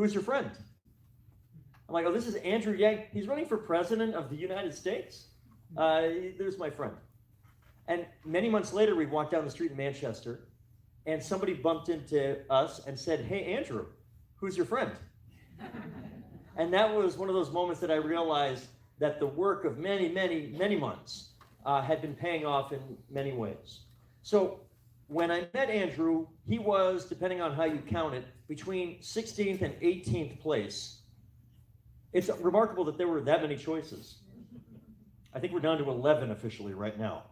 who's your friend? I'm like, oh, this is Andrew Yang. He's running for president of the United States. There's my friend. And many months later, we walked down the street in Manchester, and somebody bumped into us and said, hey, Andrew, who's your friend? And that was one of those moments that I realized that the work of many, many, many months had been paying off in many ways. So when I met Andrew, he was, depending on how you count it, between 16th and 18th place. It's remarkable that there were that many choices. I think we're down to 11 officially right now.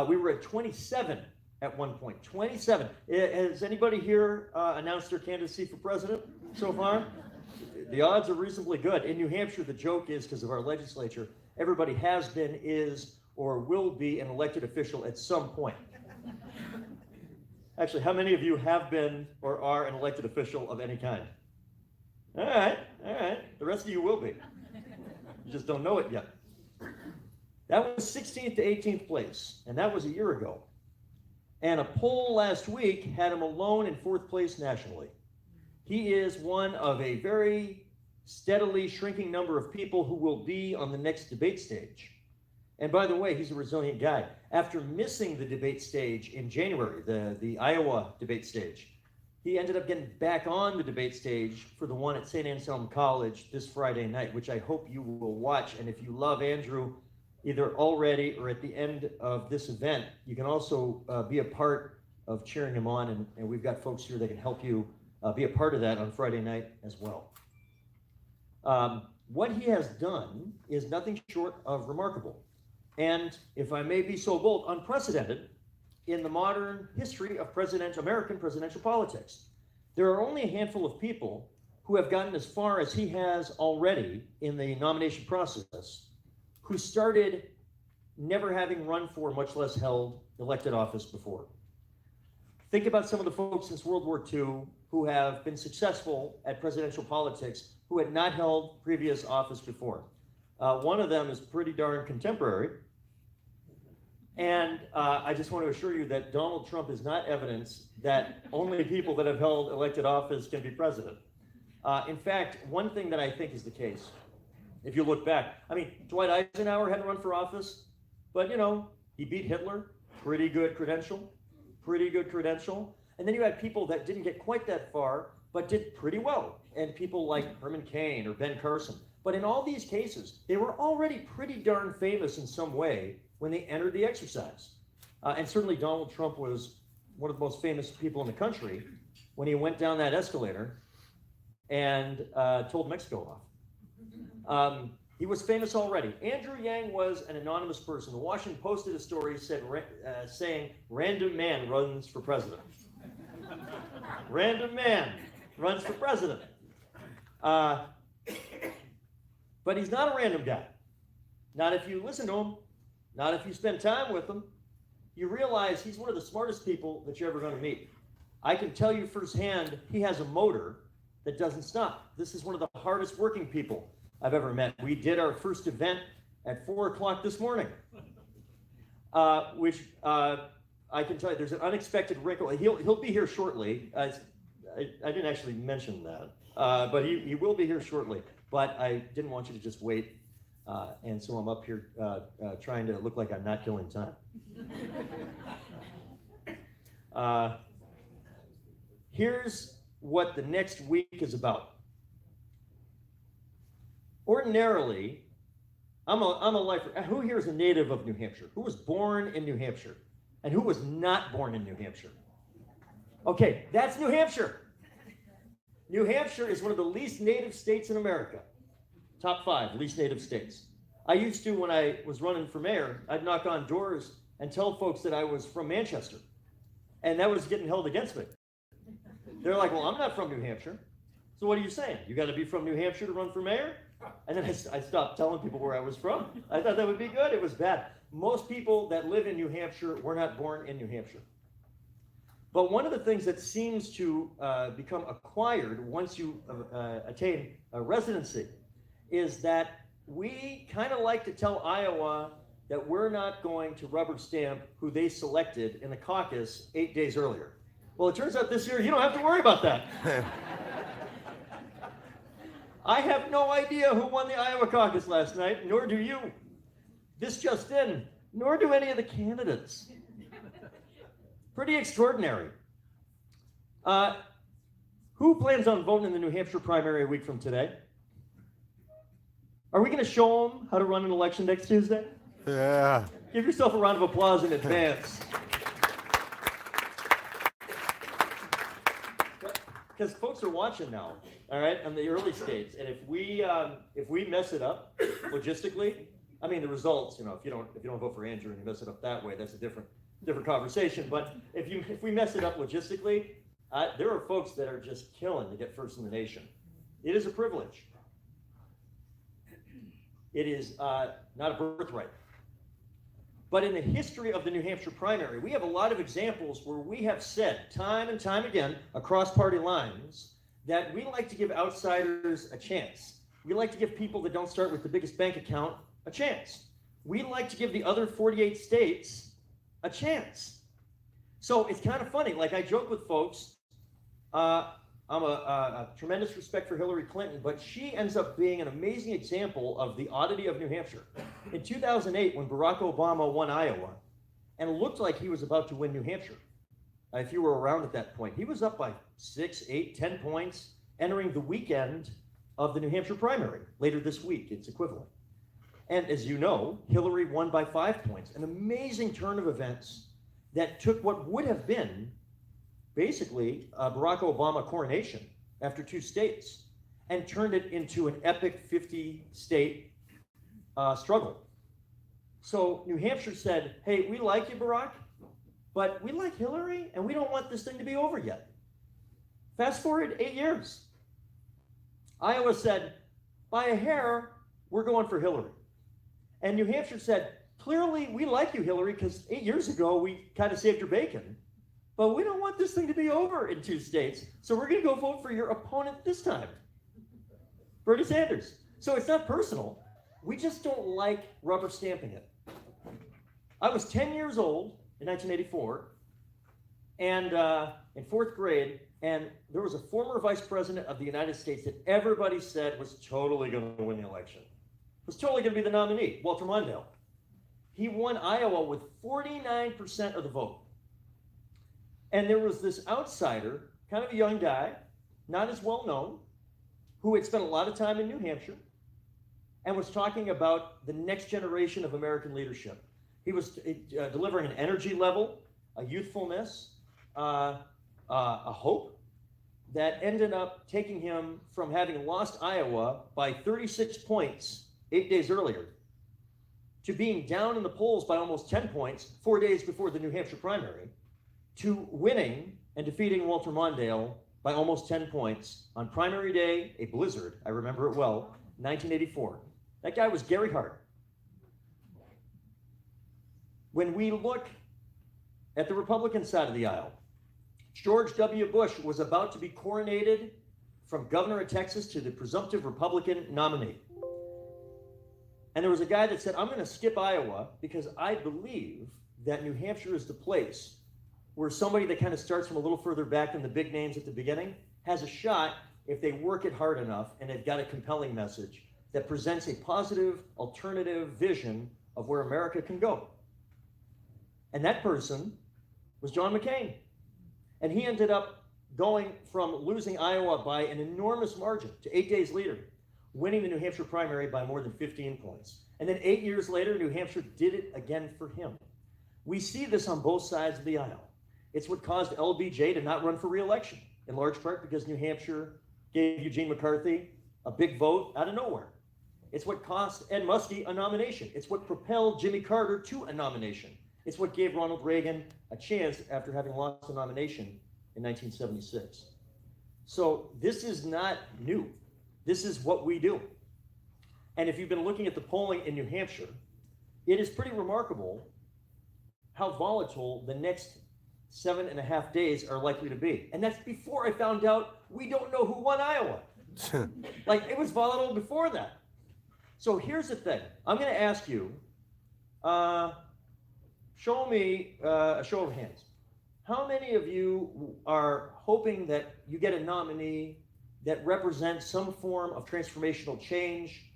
We were at 27 at one point. 27. Has anybody here announced their candidacy for president so far? The odds are reasonably good. In New Hampshire, the joke is, because of our legislature, everybody has been, is, or will be an elected official at some point. Actually, how many of you have been or are an elected official of any kind? All right. The rest of you will be. You just don't know it yet. That was 16th to 18th place, and that was a year ago. And a poll last week had him alone in 4th place nationally. He is one of a very steadily shrinking number of people who will be on the next debate stage. And by the way, he's a resilient guy. After missing the debate stage in January, the Iowa debate stage, he ended up getting back on the debate stage for the one at St. Anselm College this Friday night, which I hope you will watch. And if you love Andrew, either already or at the end of this event, you can also be a part of cheering him on. And we've got folks here that can help you be a part of that on Friday night as well. What he has done is nothing short of remarkable. And if I may be so bold, unprecedented in the modern history of American presidential politics. There are only a handful of people who have gotten as far as he has already in the nomination process, who started never having run for, much less held, elected office before. Think about some of the folks since World War II who have been successful at presidential politics who had not held previous office before. One of them is pretty darn contemporary. And I just want to assure you that Donald Trump is not evidence that only people that have held elected office can be president. In fact, one thing that I think is the case, if you look back, I mean, Dwight Eisenhower hadn't run for office, but he beat Hitler, pretty good credential. And then you had people that didn't get quite that far, but did pretty well. And people like Herman Cain or Ben Carson. But in all these cases, they were already pretty darn famous in some way when they entered the exercise. And certainly Donald Trump was one of the most famous people in the country when he went down that escalator and told Mexico off. He was famous already. Andrew Yang was an anonymous person. The Washington Post did a story saying, random man runs for president. Random man runs for president. But he's not a random guy. Not if you listen to him. Not if you spend time with him. You realize he's one of the smartest people that you're ever going to meet. I can tell you firsthand, he has a motor that doesn't stop. This is one of the hardest working people I've ever met. We did our first event at 4 o'clock this morning, which I can tell you, there's an unexpected wrinkle. He'll be here shortly. I didn't actually mention that, but he will be here shortly. But I didn't want you to just wait. And so I'm up here trying to look like I'm not killing time. Here's what the next week is about. Ordinarily, I'm a lifer. Who here is a native of New Hampshire? Who was born in New Hampshire? And who was not born in New Hampshire? Okay, that's New Hampshire. New Hampshire is one of the least native states in America. Top 5 least native states. I used to, when I was running for mayor, I'd knock on doors and tell folks that I was from Manchester. And that was getting held against me. They're like, well, I'm not from New Hampshire. So what are you saying? You got to be from New Hampshire to run for mayor? And then I stopped telling people where I was from. I thought that would be good. It was bad. Most people that live in New Hampshire were not born in New Hampshire. But one of the things that seems to become acquired once you attain a residency is that we kind of like to tell Iowa that we're not going to rubber stamp who they selected in the caucus 8 days earlier. Well, it turns out this year you don't have to worry about that. I have no idea who won the Iowa caucus last night, nor do you. This just in, nor do any of the candidates. Pretty extraordinary. Who plans on voting in the New Hampshire primary a week from today? Are we going to show them how to run an election next Tuesday? Yeah. Give yourself a round of applause in advance. Because folks are watching now, all right, in the early states, and if we mess it up logistically, I mean the results, if you don't vote for Andrew and you mess it up that way, that's a different conversation. But if we mess it up logistically, there are folks that are just killing to get first in the nation. It is a privilege. It is not a birthright. But in the history of the New Hampshire primary, we have a lot of examples where we have said time and time again across party lines that we like to give outsiders a chance. We like to give people that don't start with the biggest bank account a chance. We like to give the other 48 states a chance. So it's kind of funny. Like I joke with folks, I'm a tremendous respect for Hillary Clinton, but she ends up being an amazing example of the oddity of New Hampshire. In 2008, when Barack Obama won Iowa, and it looked like he was about to win New Hampshire, if you were around at that point, he was up by 6, 8, 10 points, entering the weekend of the New Hampshire primary, later this week, it's equivalent. And as you know, Hillary won by 5 points, an amazing turn of events that took what would have been basically Barack Obama coronation after 2 states and turned it into an epic 50-state struggle. So New Hampshire said, hey, we like you, Barack, but we like Hillary and we don't want this thing to be over yet. Fast forward 8 years. Iowa said, by a hair, we're going for Hillary. And New Hampshire said, clearly we like you, Hillary, because 8 years ago we kind of saved your bacon. But we don't want this thing to be over in 2 states, so we're going to go vote for your opponent this time, Bernie Sanders. So it's not personal. We just don't like rubber stamping it. I was 10 years old in 1984, and in 4th grade, and there was a former vice president of the United States that everybody said was totally going to win the election. Was totally going to be the nominee, Walter Mondale. He won Iowa with 49% of the vote. And there was this outsider, kind of a young guy, not as well known, who had spent a lot of time in New Hampshire and was talking about the next generation of American leadership. He was delivering an energy level, a youthfulness, a hope that ended up taking him from having lost Iowa by 36 points 8 days earlier to being down in the polls by almost 10 points 4 days before the New Hampshire primary, to winning and defeating Walter Mondale by almost 10 points on primary day, a blizzard, I remember it well, 1984. That guy was Gary Hart. When we look at the Republican side of the aisle, George W. Bush was about to be coronated from governor of Texas to the presumptive Republican nominee. And there was a guy that said, I'm going to skip Iowa because I believe that New Hampshire is the place where somebody that kind of starts from a little further back than the big names at the beginning has a shot if they work it hard enough and they've got a compelling message that presents a positive, alternative vision of where America can go. And that person was John McCain. And he ended up going from losing Iowa by an enormous margin to 8 days later, winning the New Hampshire primary by more than 15 points. And then 8 years later, New Hampshire did it again for him. We see this on both sides of the aisle. It's what caused LBJ to not run for re-election, in large part because New Hampshire gave Eugene McCarthy a big vote out of nowhere. It's what cost Ed Muskie a nomination. It's what propelled Jimmy Carter to a nomination. It's what gave Ronald Reagan a chance after having lost a nomination in 1976. So this is not new. This is what we do. And if you've been looking at the polling in New Hampshire, it is pretty remarkable how volatile the next 7.5 days are likely to be. And that's before I found out we don't know who won Iowa. Like, it was volatile before that. So here's the thing. I'm going to ask you, show me a show of hands. How many of you are hoping that you get a nominee that represents some form of transformational change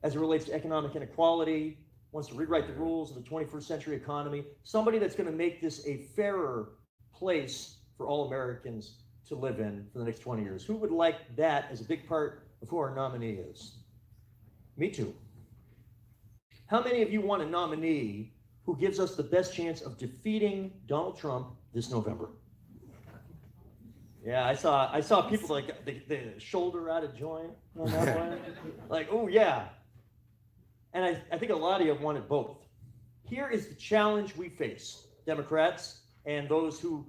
as it relates to economic inequality, wants to rewrite the rules of the 21st century economy, somebody that's going to make this a fairer place for all Americans to live in for the next 20 years. Who would like that as a big part of who our nominee is? Me too. How many of you want a nominee who gives us the best chance of defeating Donald Trump this November? Yeah, I saw people like the shoulder out of joint on that one. Like, oh yeah. And I think a lot of you wanted both. Here is the challenge we face, Democrats and those who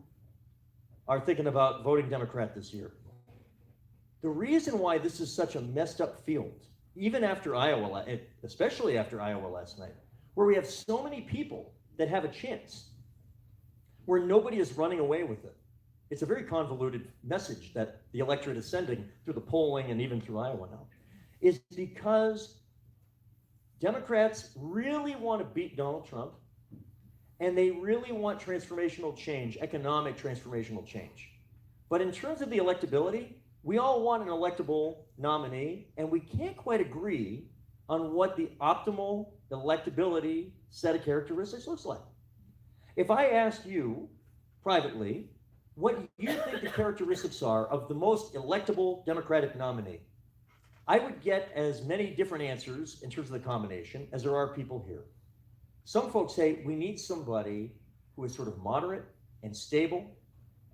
are thinking about voting Democrat this year. The reason why this is such a messed up field, even after Iowa, especially after Iowa last night, where we have so many people that have a chance, where nobody is running away with it. It's a very convoluted message that the electorate is sending through the polling and even through Iowa now, is because Democrats really want to beat Donald Trump, and they really want transformational change, economic transformational change. But in terms of the electability, we all want an electable nominee, and we can't quite agree on what the optimal electability set of characteristics looks like. If I asked you privately what you think the characteristics are of the most electable Democratic nominee, I would get as many different answers in terms of the combination as there are people here. Some folks say we need somebody who is sort of moderate and stable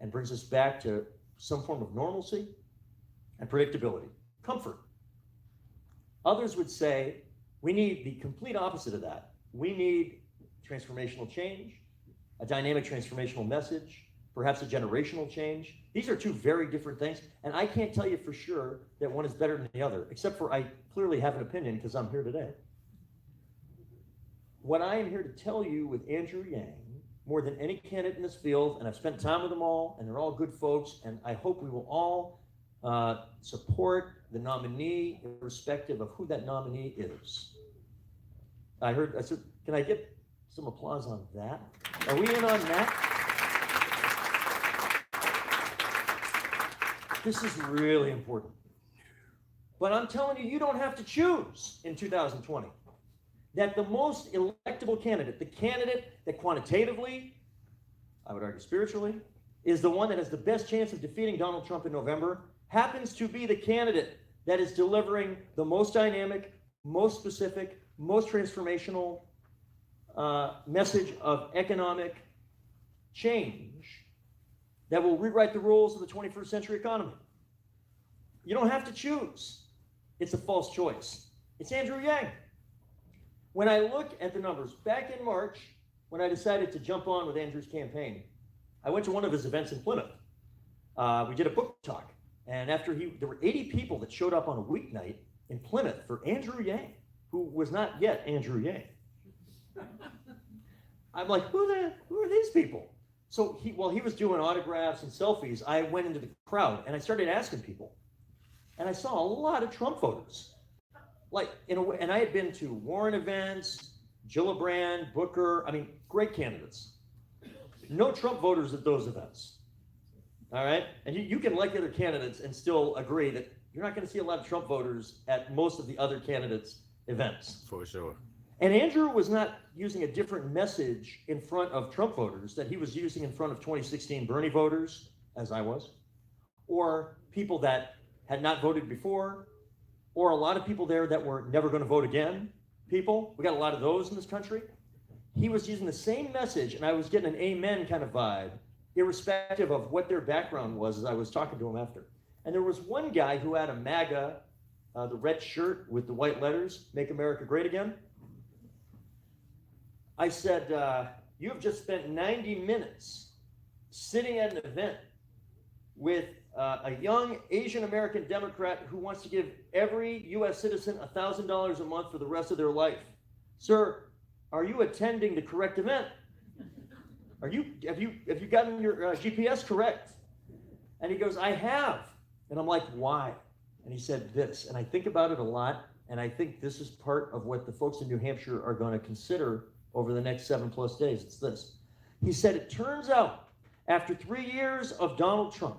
and brings us back to some form of normalcy and predictability, comfort. Others would say we need the complete opposite of that. We need transformational change, a dynamic transformational message, perhaps a generational change. These are two very different things, and I can't tell you for sure that one is better than the other, except for I clearly have an opinion because I'm here today. What I am here to tell you with Andrew Yang, more than any candidate in this field, and I've spent time with them all, and they're all good folks, and I hope we will all support the nominee irrespective of who that nominee is. I said, can I get some applause on that? Are we in on that? This is really important. But I'm telling you, you don't have to choose in 2020. That the most electable candidate, the candidate that quantitatively, I would argue spiritually, is the one that has the best chance of defeating Donald Trump in November, happens to be the candidate that is delivering the most dynamic, most specific, most transformational message of economic change that will rewrite the rules of the 21st century economy. You don't have to choose. It's a false choice. It's Andrew Yang. When I look at the numbers, back in March, when I decided to jump on with Andrew's campaign, I went to one of his events in Plymouth. We did a book talk. And there were 80 people that showed up on a weeknight in Plymouth for Andrew Yang, who was not yet Andrew Yang. I'm like, who are these people? So while he was doing autographs and selfies, I went into the crowd and I started asking people. And I saw a lot of Trump voters. And I had been to Warren events, Gillibrand, Booker, great candidates. No Trump voters at those events. All right? And you can like the other candidates and still agree that you're not going to see a lot of Trump voters at most of the other candidates' events. For sure. And Andrew was not using a different message in front of Trump voters that he was using in front of 2016 Bernie voters, as I was, or people that had not voted before, or a lot of people there that were never going to vote again people. We got a lot of those in this country. He was using the same message, and I was getting an amen kind of vibe, irrespective of what their background was as I was talking to him after. And there was one guy who had a MAGA, the red shirt with the white letters, Make America Great Again. I said, you have just spent 90 minutes sitting at an event with a young Asian American Democrat who wants to give every U.S. citizen $1,000 a month for the rest of their life. Sir, are you attending the correct event? Have you gotten your GPS correct? And he goes, I have. And I'm like, why? And he said this, and I think about it a lot, and I think this is part of what the folks in New Hampshire are going to consider over the next 7+ days. It's this. He said, it turns out, after 3 years of Donald Trump,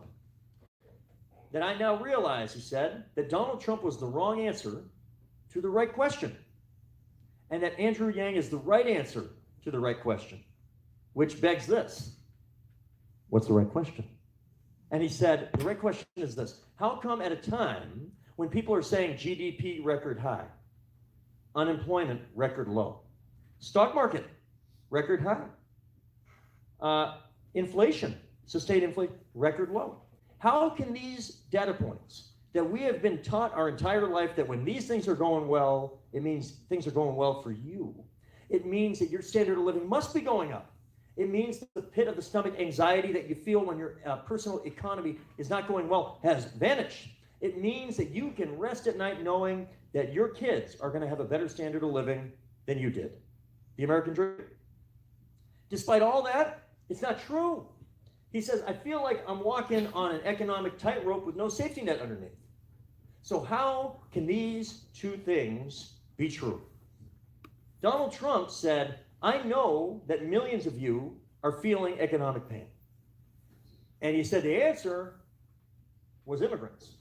that I now realize, he said, that Donald Trump was the wrong answer to the right question, and that Andrew Yang is the right answer to the right question, which begs this: what's the right question? And he said, the right question is this: how come at a time when people are saying GDP record high, unemployment record low, stock market record high, inflation, sustained inflation record low, how can these data points that we have been taught our entire life that when these things are going well, it means things are going well for you. It means that your standard of living must be going up. It means that the pit of the stomach anxiety that you feel when your personal economy is not going well has vanished. It means that you can rest at night knowing that your kids are going to have a better standard of living than you did. The American dream. Despite all that, it's not true. He says, I feel like I'm walking on an economic tightrope with no safety net underneath. So how can these two things be true? Donald Trump said, I know that millions of you are feeling economic pain. And he said the answer was immigrants.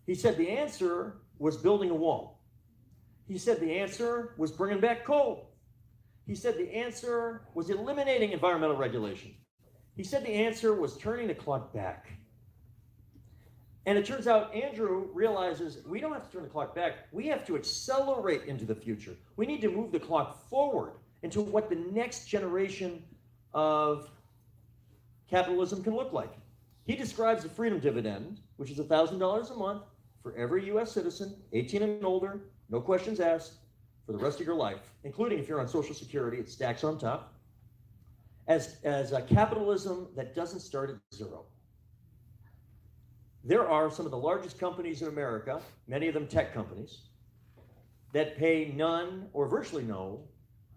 He said the answer was building a wall. He said the answer was bringing back coal. He said the answer was eliminating environmental regulation. He said the answer was turning the clock back. And it turns out Andrew realizes we don't have to turn the clock back. We have to accelerate into the future. We need to move the clock forward into what the next generation of capitalism can look like. He describes the freedom dividend, which is $1,000 a month for every US citizen, 18 and older, no questions asked, for the rest of your life, including if you're on Social Security, it stacks on top, as a capitalism that doesn't start at zero. There are some of the largest companies in America, many of them tech companies, that pay none or virtually no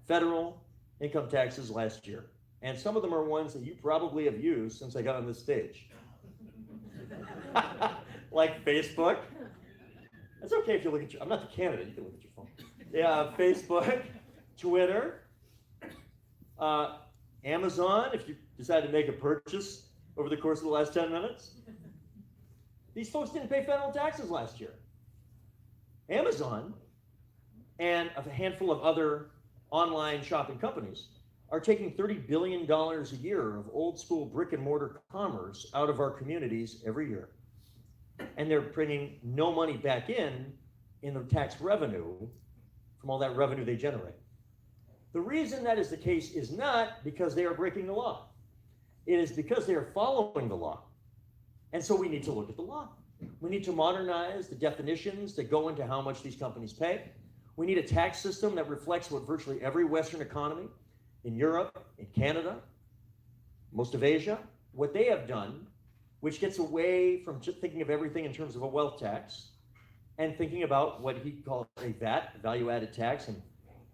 federal income taxes last year. And some of them are ones that you probably have used since I got on this stage. Like Facebook. It's okay if you look at your, I'm not the candidate, you can look at your phone. Yeah, Facebook, Twitter, Amazon, if you decide to make a purchase over the course of the last 10 minutes. These folks didn't pay federal taxes last year. Amazon and a handful of other online shopping companies are taking $30 billion a year of old school brick and mortar commerce out of our communities every year. And they're bringing no money back in the tax revenue from all that revenue they generate. The reason that is the case is not because they are breaking the law. It is because they are following the law. And so we need to look at the law. We need to modernize the definitions that go into how much these companies pay. We need a tax system that reflects what virtually every Western economy in Europe, in Canada, most of Asia, what they have done, which gets away from just thinking of everything in terms of a wealth tax and thinking about what he called a VAT, value-added tax. And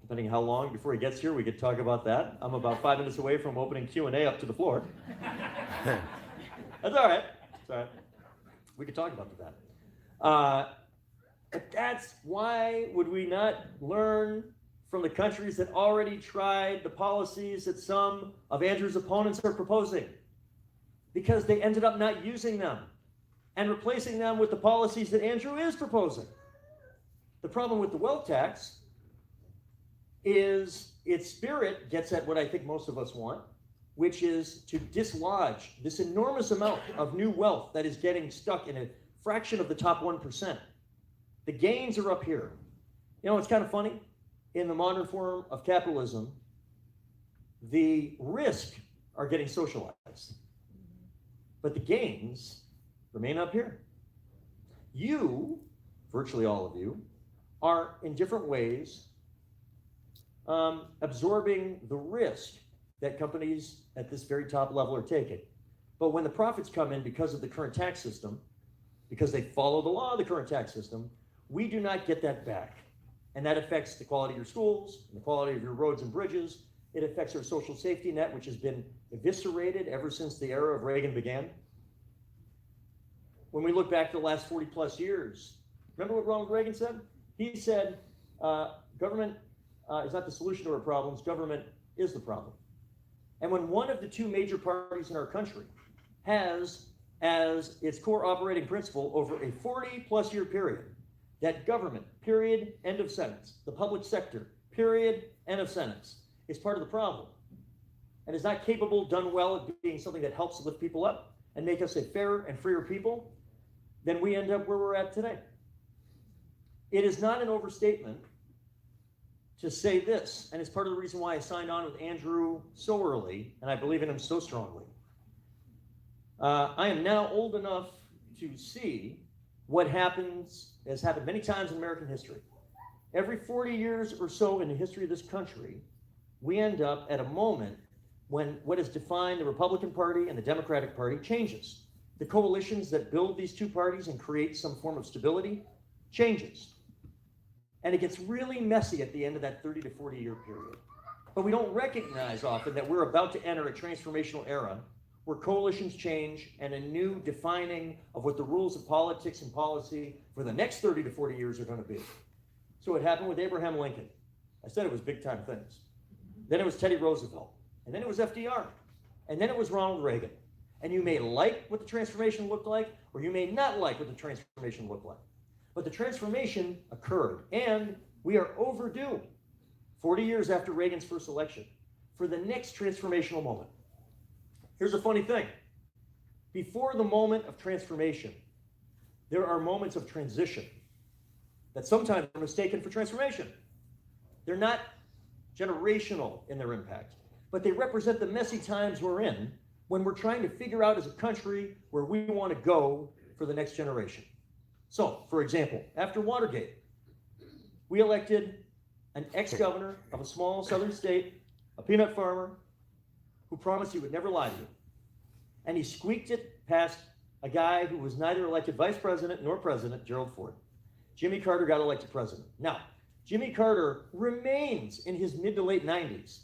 depending on how long before he gets here, we could talk about that. I'm about 5 minutes away from opening Q&A up to the floor. That's all right. It's all right. We could talk about that. But that's why would we not learn from the countries that already tried the policies that some of Andrew's opponents are proposing? Because they ended up not using them and replacing them with the policies that Andrew is proposing. The problem with the wealth tax is its spirit gets at what I think most of us want, which is to dislodge this enormous amount of new wealth that is getting stuck in a fraction of the top 1%. The gains are up here. You know, it's kind of funny. In the modern form of capitalism, the risk are getting socialized, but the gains remain up here. You, virtually all of you, are in different ways absorbing the risk that companies at this very top level are taking. But when the profits come in because of the current tax system, because they follow the law of the current tax system, we do not get that back. And that affects the quality of your schools, and the quality of your roads and bridges. It affects our social safety net, which has been eviscerated ever since the era of Reagan began. When we look back to the last 40 plus years, remember what Ronald Reagan said? He said, government is not the solution to our problems, government is the problem. And when one of the two major parties in our country has as its core operating principle over a 40-plus year period that government, period, end of sentence, the public sector, period, end of sentence, is part of the problem and is not capable, done well, of being something that helps lift people up and make us a fairer and freer people, then we end up where we're at today. It is not an overstatement to say this, and it's part of the reason why I signed on with Andrew so early, and I believe in him so strongly. I am now old enough to see what has happened many times in American history. Every 40 years or so in the history of this country, we end up at a moment when what has defined the Republican Party and the Democratic Party changes. The coalitions that build these two parties and create some form of stability changes. And it gets really messy at the end of that 30 to 40 year period. But we don't recognize often that we're about to enter a transformational era where coalitions change and a new defining of what the rules of politics and policy for the next 30 to 40 years are going to be. So it happened with Abraham Lincoln. I said it was big time things. Then it was Teddy Roosevelt. And then it was FDR. And then it was Ronald Reagan. And you may like what the transformation looked like, or you may not like what the transformation looked like. But the transformation occurred, and we are overdue, 40 years after Reagan's first election, for the next transformational moment. Here's a funny thing. Before the moment of transformation, there are moments of transition that sometimes are mistaken for transformation. They're not generational in their impact, but they represent the messy times we're in when we're trying to figure out as a country where we want to go for the next generation. So, for example, after Watergate, we elected an ex-governor of a small southern state, a peanut farmer, who promised he would never lie to you. And he squeaked it past a guy who was neither elected vice president nor president, Gerald Ford. Jimmy Carter got elected president. Now, Jimmy Carter remains in his mid to late 90s,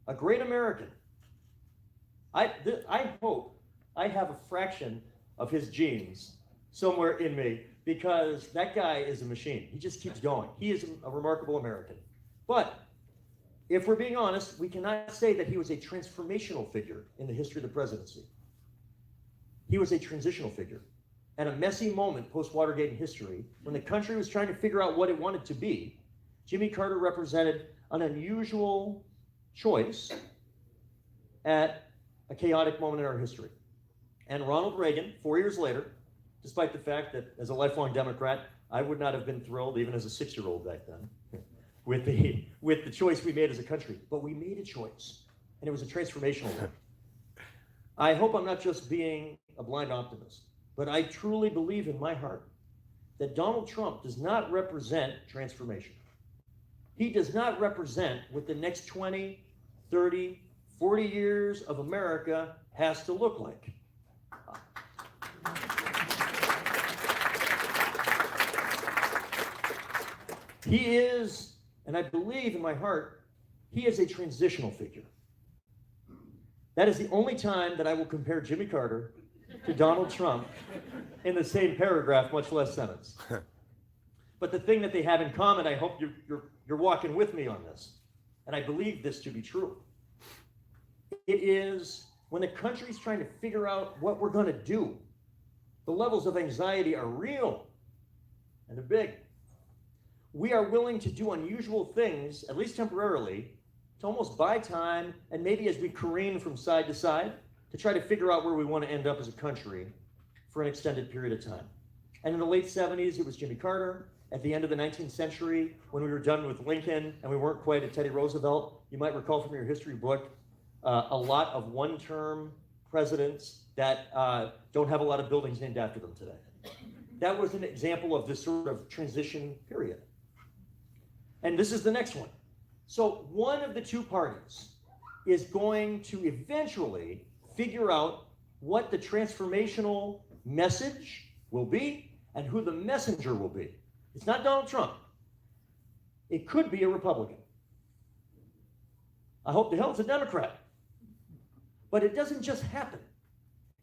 a great American. I hope I have a fraction of his genes somewhere in me, because that guy is a machine. He just keeps going. He is a remarkable American. But if we're being honest, we cannot say that he was a transformational figure in the history of the presidency. He was a transitional figure. At a messy moment post-Watergate in history, when the country was trying to figure out what it wanted to be, Jimmy Carter represented an unusual choice at a chaotic moment in our history. And Ronald Reagan, 4 years later, despite the fact that as a lifelong Democrat, I would not have been thrilled, even as a 6-year-old back then, with the choice we made as a country. But we made a choice, and it was a transformational one. I hope I'm not just being a blind optimist, but I truly believe in my heart that Donald Trump does not represent transformation. He does not represent what the next 20, 30, 40 years of America has to look like. He is, and I believe in my heart, he is a transitional figure. That is the only time that I will compare Jimmy Carter to Donald Trump in the same paragraph, much less sentence. But the thing that they have in common, I hope you're walking with me on this, and I believe this to be true. It is when the country's trying to figure out what we're going to do, the levels of anxiety are real, and they're big. We are willing to do unusual things, at least temporarily, to almost buy time, and maybe as we careen from side to side, to try to figure out where we want to end up as a country for an extended period of time. And in the late 70s, it was Jimmy Carter. At the end of the 19th century, when we were done with Lincoln and we weren't quite at Teddy Roosevelt, you might recall from your history book, a lot of one-term presidents that don't have a lot of buildings named after them today. That was an example of this sort of transition period. And this is the next one. So one of the two parties is going to eventually figure out what the transformational message will be and who the messenger will be. It's not Donald Trump. It could be a Republican. I hope to hell it's a Democrat. But it doesn't just happen.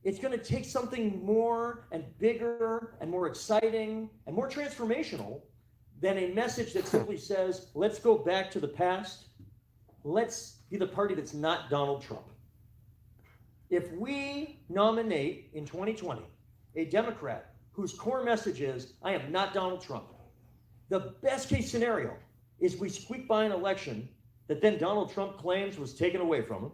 It's going to take something more and bigger and more exciting and more transformational than a message that simply says, let's go back to the past. Let's be the party that's not Donald Trump. If we nominate in 2020 a Democrat whose core message is, I am not Donald Trump. The best case scenario is we squeak by an election that then Donald Trump claims was taken away from him.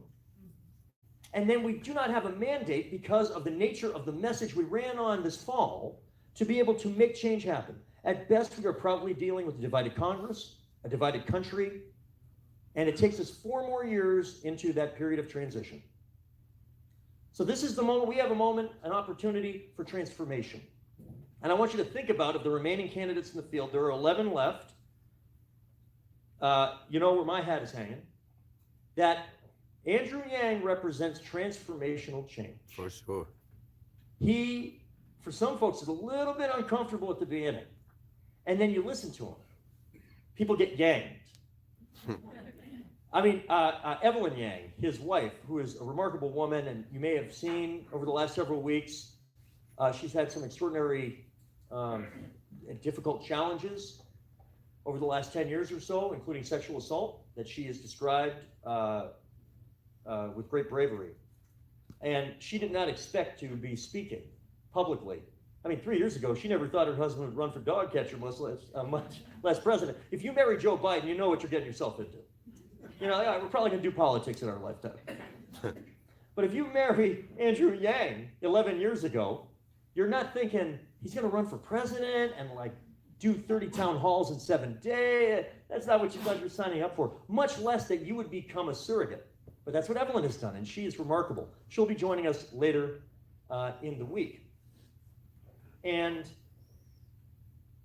And then we do not have a mandate because of the nature of the message we ran on this fall to be able to make change happen. At best, we are probably dealing with a divided Congress, a divided country, and it takes us 4 more years into that period of transition. So this is the moment, we have a moment, an opportunity for transformation. And I want you to think about, of the remaining candidates in the field, there are 11 left. You know where my hat is hanging. That Andrew Yang represents transformational change. For sure. He, for some folks, is a little bit uncomfortable at the beginning. And then you listen to him. People get yanged. I mean, Evelyn Yang, his wife, who is a remarkable woman, and you may have seen over the last several weeks, she's had some extraordinary and difficult challenges over the last 10 years or so, including sexual assault, that she has described with great bravery. And she did not expect to be speaking publicly. I mean, 3 years ago, she never thought her husband would run for dog catcher, much less president. If you marry Joe Biden, you know what you're getting yourself into. You know, yeah, we're probably going to do politics in our lifetime. But if you marry Andrew Yang 11 years ago, you're not thinking he's going to run for president and like do 30 town halls in 7 days. That's not what you thought you were signing up for, much less that you would become a surrogate. But that's what Evelyn has done, and she is remarkable. She'll be joining us later in the week. And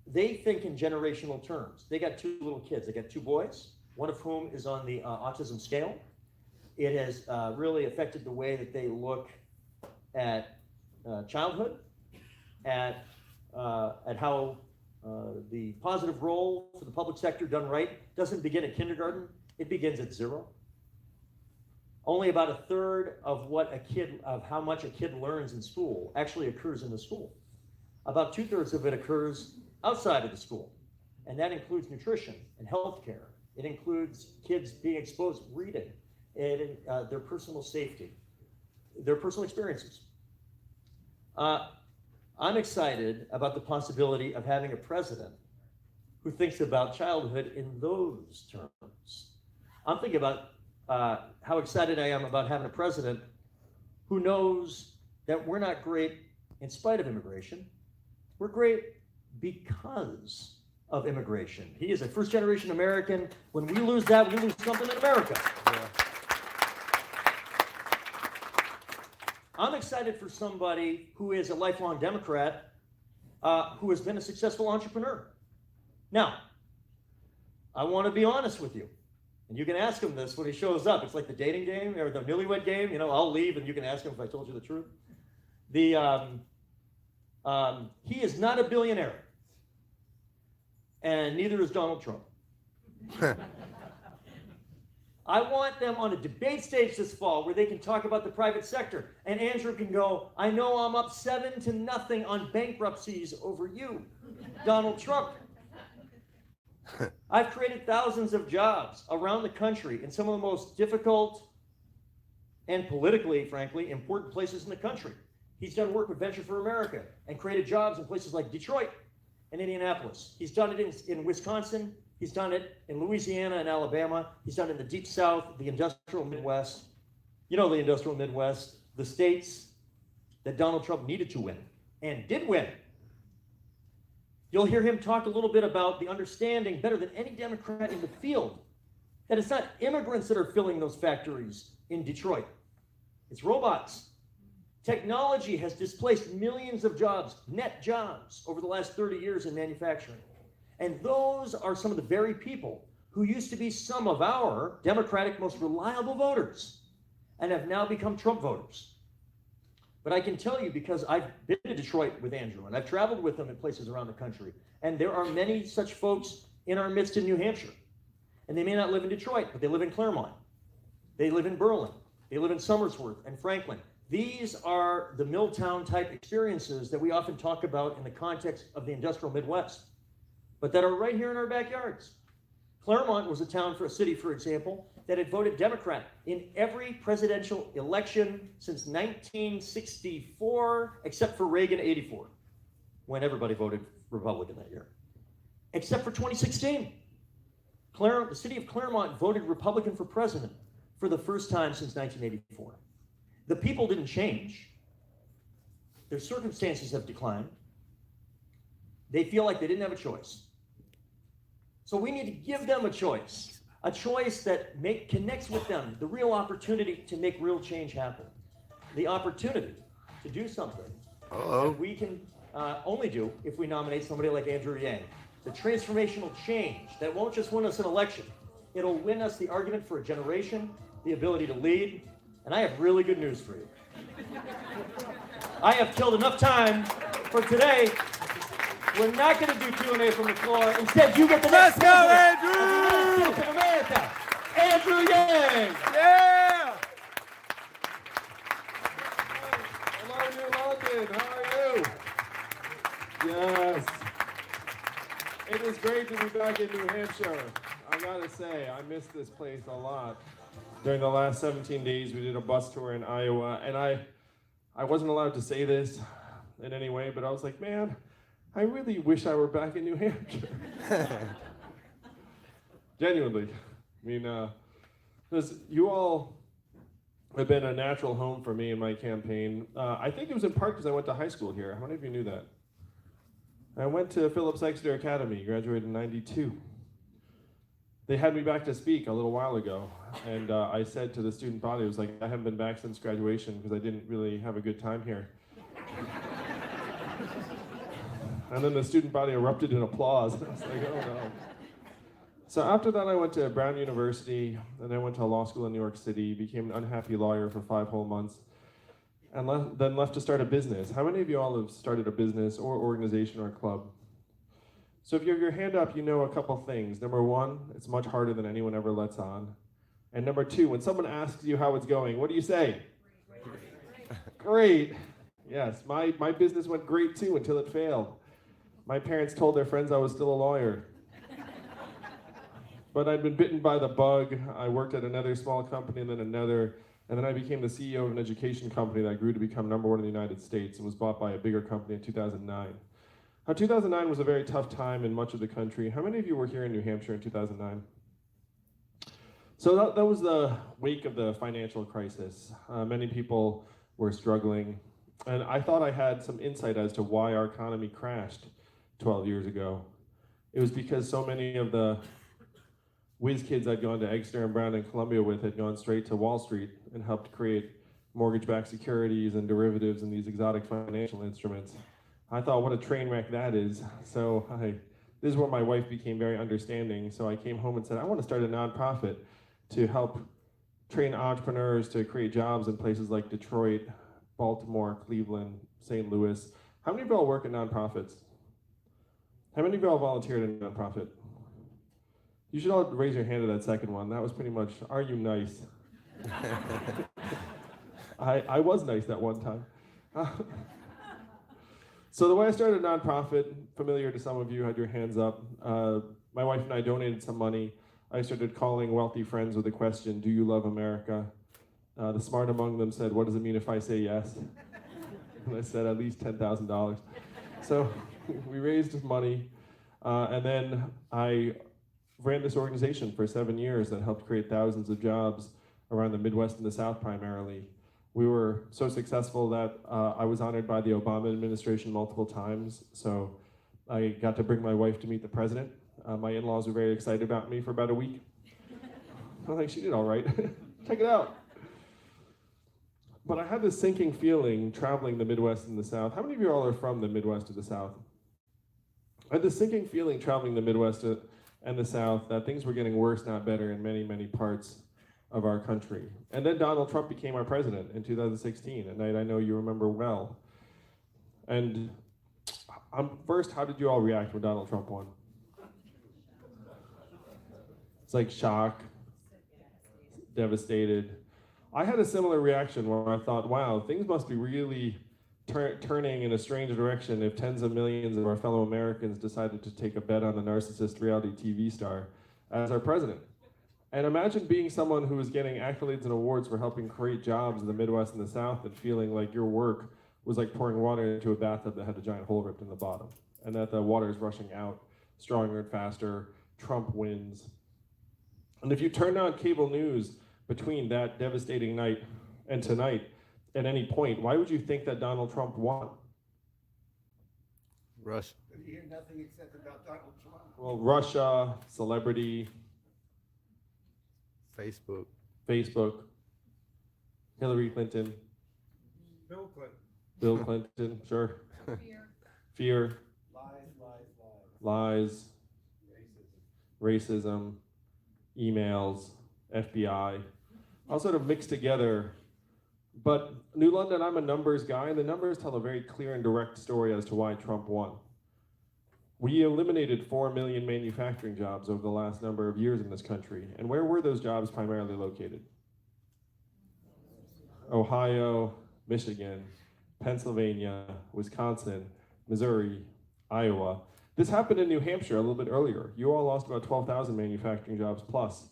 they think in generational terms. They got 2 little kids. They got 2 boys, one of whom is on the autism scale. It has really affected the way that they look at childhood, at how the positive role for the public sector done right doesn't begin at kindergarten, it begins at 0. Only about 1/3 of how much a kid learns in school actually occurs in the school. About 2/3 of it occurs outside of the school. And that includes nutrition and healthcare. It includes kids being exposed to reading, and their personal safety, their personal experiences. I'm excited about the possibility of having a president who thinks about childhood in those terms. I'm thinking about how excited I am about having a president who knows that we're not great in spite of immigration. We're great because of immigration. He is a first-generation American. When we lose that, we lose something in America. Yeah. I'm excited for somebody who is a lifelong Democrat, who has been a successful entrepreneur. Now, I want to be honest with you. And you can ask him this when he shows up. It's like the dating game or the newlywed game. You know, I'll leave and you can ask him if I told you the truth. He is not a billionaire. And neither is Donald Trump. I want them on a debate stage this fall where they can talk about the private sector. And Andrew can go, I know I'm up 7-0 on bankruptcies over you, Donald Trump. I've created thousands of jobs around the country in some of the most difficult and politically, frankly, important places in the country. He's done work with Venture for America and created jobs in places like Detroit and Indianapolis. He's done it in Wisconsin. He's done it in Louisiana and Alabama. He's done it in the Deep South, the industrial Midwest. You know the industrial Midwest, the states that Donald Trump needed to win and did win. You'll hear him talk a little bit about the understanding, better than any Democrat in the field, that it's not immigrants that are filling those factories in Detroit. It's robots. Technology has displaced millions of jobs, net jobs, over the last 30 years in manufacturing. And those are some of the very people who used to be some of our Democratic most reliable voters and have now become Trump voters. But I can tell you, because I've been to Detroit with Andrew and I've traveled with him in places around the country, and there are many such folks in our midst in New Hampshire. And they may not live in Detroit, but they live in Claremont. They live in Berlin. They live in Somersworth and Franklin. These are the Milltown type experiences that we often talk about in the context of the industrial Midwest, but that are right here in our backyards. Claremont was a city, for example, that had voted Democrat in every presidential election since 1964, except for Reagan 84, when everybody voted Republican that year. Except for 2016. The city of Claremont voted Republican for president for the first time since 1984. The people didn't change. Their circumstances have declined. They feel like they didn't have a choice. So we need to give them a choice that connects with them, the real opportunity to make real change happen. The opportunity to do something that we can only do if we nominate somebody like Andrew Yang. The transformational change that won't just win us an election. It'll win us the argument for a generation, the ability to lead, and I have really good news for you. I have killed enough time for today. We're not going to do Q&A from the floor. Instead, you get the next president of the United States of America, Andrew Yang. Yeah! Hello, New London. How are you? Yes. It is great to be back in New Hampshire. I gotta say, I missed this place a lot. During the last 17 days, we did a bus tour in Iowa, and I wasn't allowed to say this in any way, but I was like, man, I really wish I were back in New Hampshire. Genuinely. I mean, because you all have been a natural home for me in my campaign. I think it was in part because I went to high school here. How many of you knew that? I went to Phillips Exeter Academy, graduated in '92. They had me back to speak a little while ago, and I said to the student body, I was like, I haven't been back since graduation because I didn't really have a good time here. And then the student body erupted in applause. I was like, oh no. So after that, I went to Brown University, and I went to law school in New York City, became an unhappy lawyer for 5 whole months, and then left to start a business. How many of you all have started a business or organization or club? So if you have your hand up, you know a couple things. Number one, it's much harder than anyone ever lets on. And number two, when someone asks you how it's going, what do you say? Great. Yes, my business went great too until it failed. My parents told their friends I was still a lawyer. But I'd been bitten by the bug. I worked at another small company and then another, and then I became the CEO of an education company that grew to become #1 in the United States and was bought by a bigger company in 2009. 2009 was a very tough time in much of the country. How many of you were here in New Hampshire in 2009? So that was the wake of the financial crisis. Many people were struggling, and I thought I had some insight as to why our economy crashed 12 years ago. It was because so many of the whiz kids I'd gone to Exeter and Brown and Columbia with had gone straight to Wall Street and helped create mortgage-backed securities and derivatives and these exotic financial instruments. I thought, what a train wreck that is. So this is where my wife became very understanding. So I came home and said, I want to start a nonprofit to help train entrepreneurs to create jobs in places like Detroit, Baltimore, Cleveland, St. Louis. How many of y'all work at nonprofits? How many of y'all volunteered in a nonprofit? You should all raise your hand to that second one. That was pretty much, are you nice? I was nice that one time. So the way I started a nonprofit, familiar to some of you, had your hands up. My wife and I donated some money. I started calling wealthy friends with the question, do you love America? The smart among them said, what does it mean if I say yes? And I said, at least $10,000. So we raised money, and then I ran this organization for 7 years that helped create thousands of jobs around the Midwest and the South primarily. We were so successful that I was honored by the Obama administration multiple times. So I got to bring my wife to meet the president. My in-laws were very excited about me for about a week. I was like, she did all right. Check it out. But I had this sinking feeling traveling the Midwest and the South. How many of you all are from the Midwest or the South? I had this sinking feeling traveling the Midwest and the South that things were getting worse, not better, in many, many parts of our country. And then Donald Trump became our president in 2016, a night I know you remember well. And first, how did you all react when Donald Trump won? It's like shock, devastated. I had a similar reaction where I thought, wow, things must be really turning in a strange direction if tens of millions of our fellow Americans decided to take a bet on a narcissist reality TV star as our president. And imagine being someone who is getting accolades and awards for helping create jobs in the Midwest and the South and feeling like your work was like pouring water into a bathtub that had a giant hole ripped in the bottom, and that the water is rushing out stronger and faster, Trump wins. And if you turned on cable news between that devastating night and tonight, at any point, why would you think that Donald Trump won? Russia. But you hear nothing except about Donald Trump. Well, Russia, celebrity, Facebook, Hillary Clinton, Bill Clinton. Bill Clinton, sure. Fear, lies, racism, emails, FBI, all sort of mixed together. But New London, I'm a numbers guy, and the numbers tell a very clear and direct story as to why Trump won. We eliminated 4 million manufacturing jobs over the last number of years in this country. And where were those jobs primarily located? Ohio, Michigan, Pennsylvania, Wisconsin, Missouri, Iowa. This happened in New Hampshire a little bit earlier. You all lost about 12,000 manufacturing jobs plus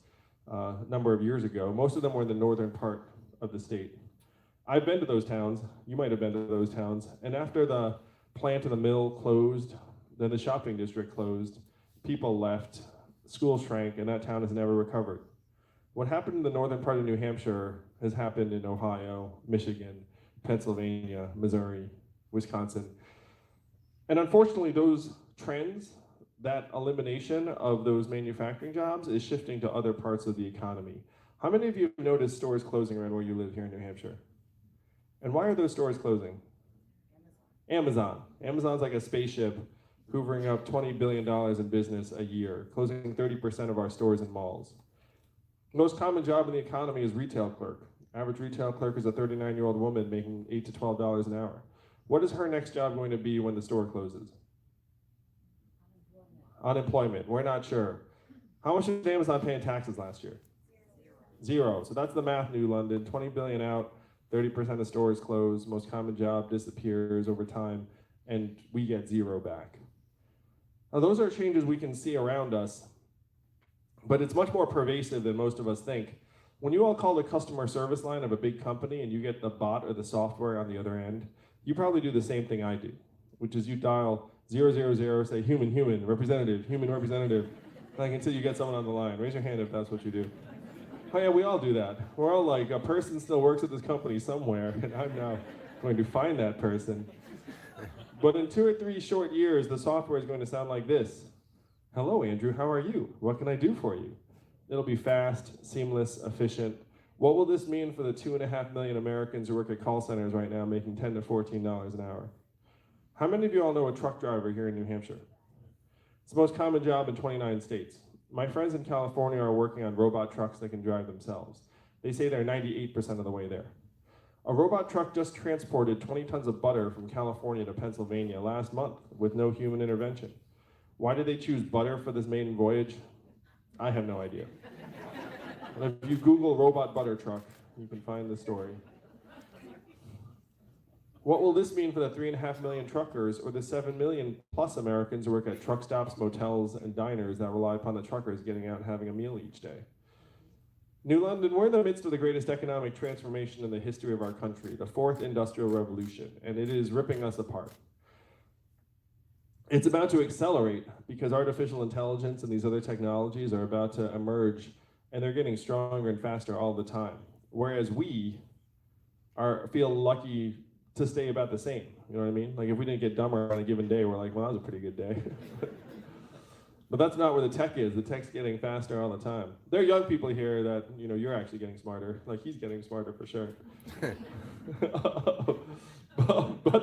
a number of years ago. Most of them were in the northern part of the state. I've been to those towns. You might have been to those towns. And after the plant and the mill closed, then the shopping district closed, people left, schools shrank, and that town has never recovered. What happened in the northern part of New Hampshire has happened in Ohio, Michigan, Pennsylvania, Missouri, Wisconsin. And unfortunately, those trends, that elimination of those manufacturing jobs is shifting to other parts of the economy. How many of you have noticed stores closing around where you live here in New Hampshire? And why are those stores closing? Amazon. Amazon's like a spaceship hoovering up $20 billion in business a year, closing 30% of our stores and malls. Most common job in the economy is retail clerk. Average retail clerk is a 39-year-old woman making $8 to $12 an hour. What is her next job going to be when the store closes? Unemployment. We're not sure. How much did Amazon pay in taxes last year? Zero. So that's the math, New London. 20 billion out, 30% of stores close, most common job disappears over time, and we get zero back. Now those are changes we can see around us, but it's much more pervasive than most of us think. When you all call the customer service line of a big company and you get the bot or the software on the other end, you probably do the same thing I do, which is you dial 000, say human, representative, human representative, like until you get someone on the line. Raise your hand if that's what you do. Oh yeah, we all do that. We're all like, a person still works at this company somewhere, and I'm now going to find that person. But in 2 or 3 short years, the software is going to sound like this. Hello, Andrew, how are you? What can I do for you? It'll be fast, seamless, efficient. What will this mean for the 2.5 million Americans who work at call centers right now making $10 to $14 an hour? How many of you all know a truck driver here in New Hampshire? It's the most common job in 29 states. My friends in California are working on robot trucks that can drive themselves. They say they're 98% of the way there. A robot truck just transported 20 tons of butter from California to Pennsylvania last month with no human intervention. Why did they choose butter for this maiden voyage? I have no idea. But if you Google robot butter truck, you can find the story. What will this mean for the 3.5 million truckers or the 7 million plus Americans who work at truck stops, motels, and diners that rely upon the truckers getting out and having a meal each day? New London, we're in the midst of the greatest economic transformation in the history of our country, the fourth industrial revolution, and it is ripping us apart. It's about to accelerate because artificial intelligence and these other technologies are about to emerge, and they're getting stronger and faster all the time. Whereas we feel lucky to stay about the same, you know what I mean? Like if we didn't get dumber on a given day, we're like, well, that was a pretty good day. But that's not where the tech is. The tech's getting faster all the time. There are young people here that, you know, you're actually getting smarter. Like he's getting smarter for sure. But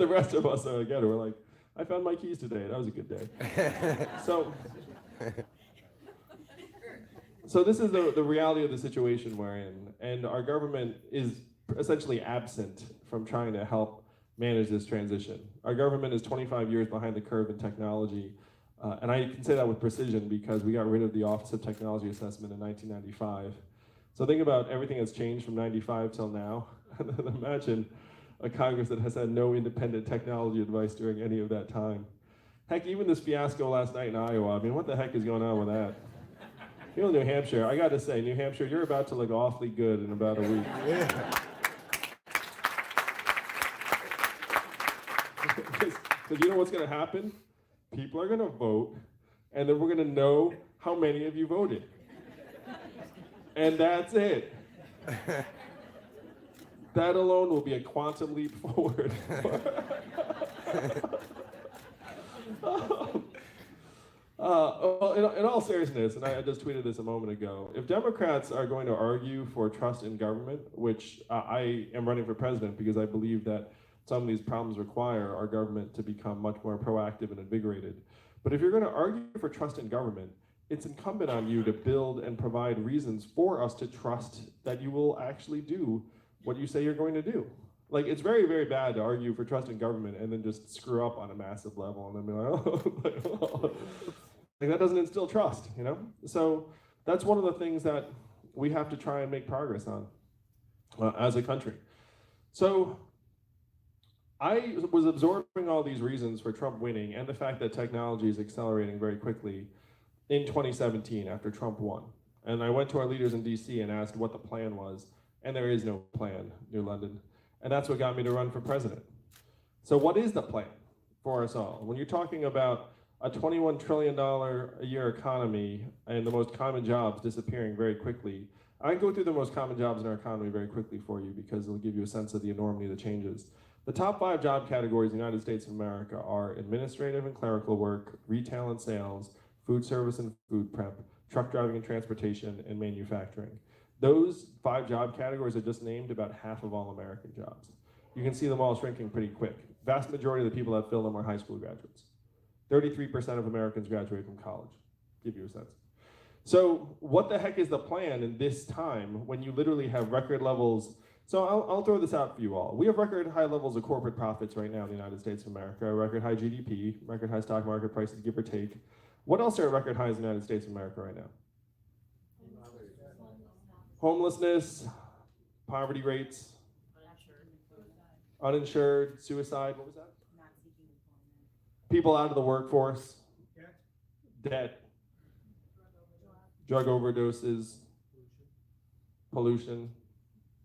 the rest of us are, again, we're like, I found my keys today. That was a good day. So this is the reality of the situation we're in. And our government is essentially absent from trying to help manage this transition. Our government is 25 years behind the curve in technology. And I can say that with precision because we got rid of the Office of Technology Assessment in 1995. So think about everything that's changed from 95 till now. And then imagine a Congress that has had no independent technology advice during any of that time. Heck, even this fiasco last night in Iowa, I mean, what the heck is going on with that? Feel New Hampshire. I got to say, New Hampshire, you're about to look awfully good in about a week. Because you know what's going to happen? People are going to vote, and then we're going to know how many of you voted. And that's it. That alone will be a quantum leap forward. In all seriousness, and I just tweeted this a moment ago, if Democrats are going to argue for trust in government, which I am running for president because I believe that some of these problems require our government to become much more proactive and invigorated. But if you're going to argue for trust in government, it's incumbent on you to build and provide reasons for us to trust that you will actually do what you say you're going to do. Like, it's very, very bad to argue for trust in government and then just screw up on a massive level and then be like, oh, like that doesn't instill trust, you know? So that's one of the things that we have to try and make progress on as a country. So I was absorbing all these reasons for Trump winning and the fact that technology is accelerating very quickly in 2017 after Trump won. And I went to our leaders in DC and asked what the plan was, and there is no plan, New London. And that's what got me to run for president. So what is the plan for us all? When you're talking about a $21 trillion a year economy and the most common jobs disappearing very quickly, I can go through the most common jobs in our economy very quickly for you because it'll give you a sense of the enormity of the changes. The top 5 job categories in the United States of America are administrative and clerical work, retail and sales, food service and food prep, truck driving and transportation, and manufacturing. Those 5 job categories are just named about half of all American jobs. You can see them all shrinking pretty quick. Vast majority of the people that fill them are high school graduates. 33% of Americans graduate from college, give you a sense. So what the heck is the plan in this time when you literally have record levels? So I'll throw this out for you all. We have record high levels of corporate profits right now in the United States of America, record high GDP, record high stock market prices, give or take. What else are at record highs in the United States of America right now? Homelessness, poverty rates, uninsured, suicide, what was that? People out of the workforce, debt, drug overdoses, pollution,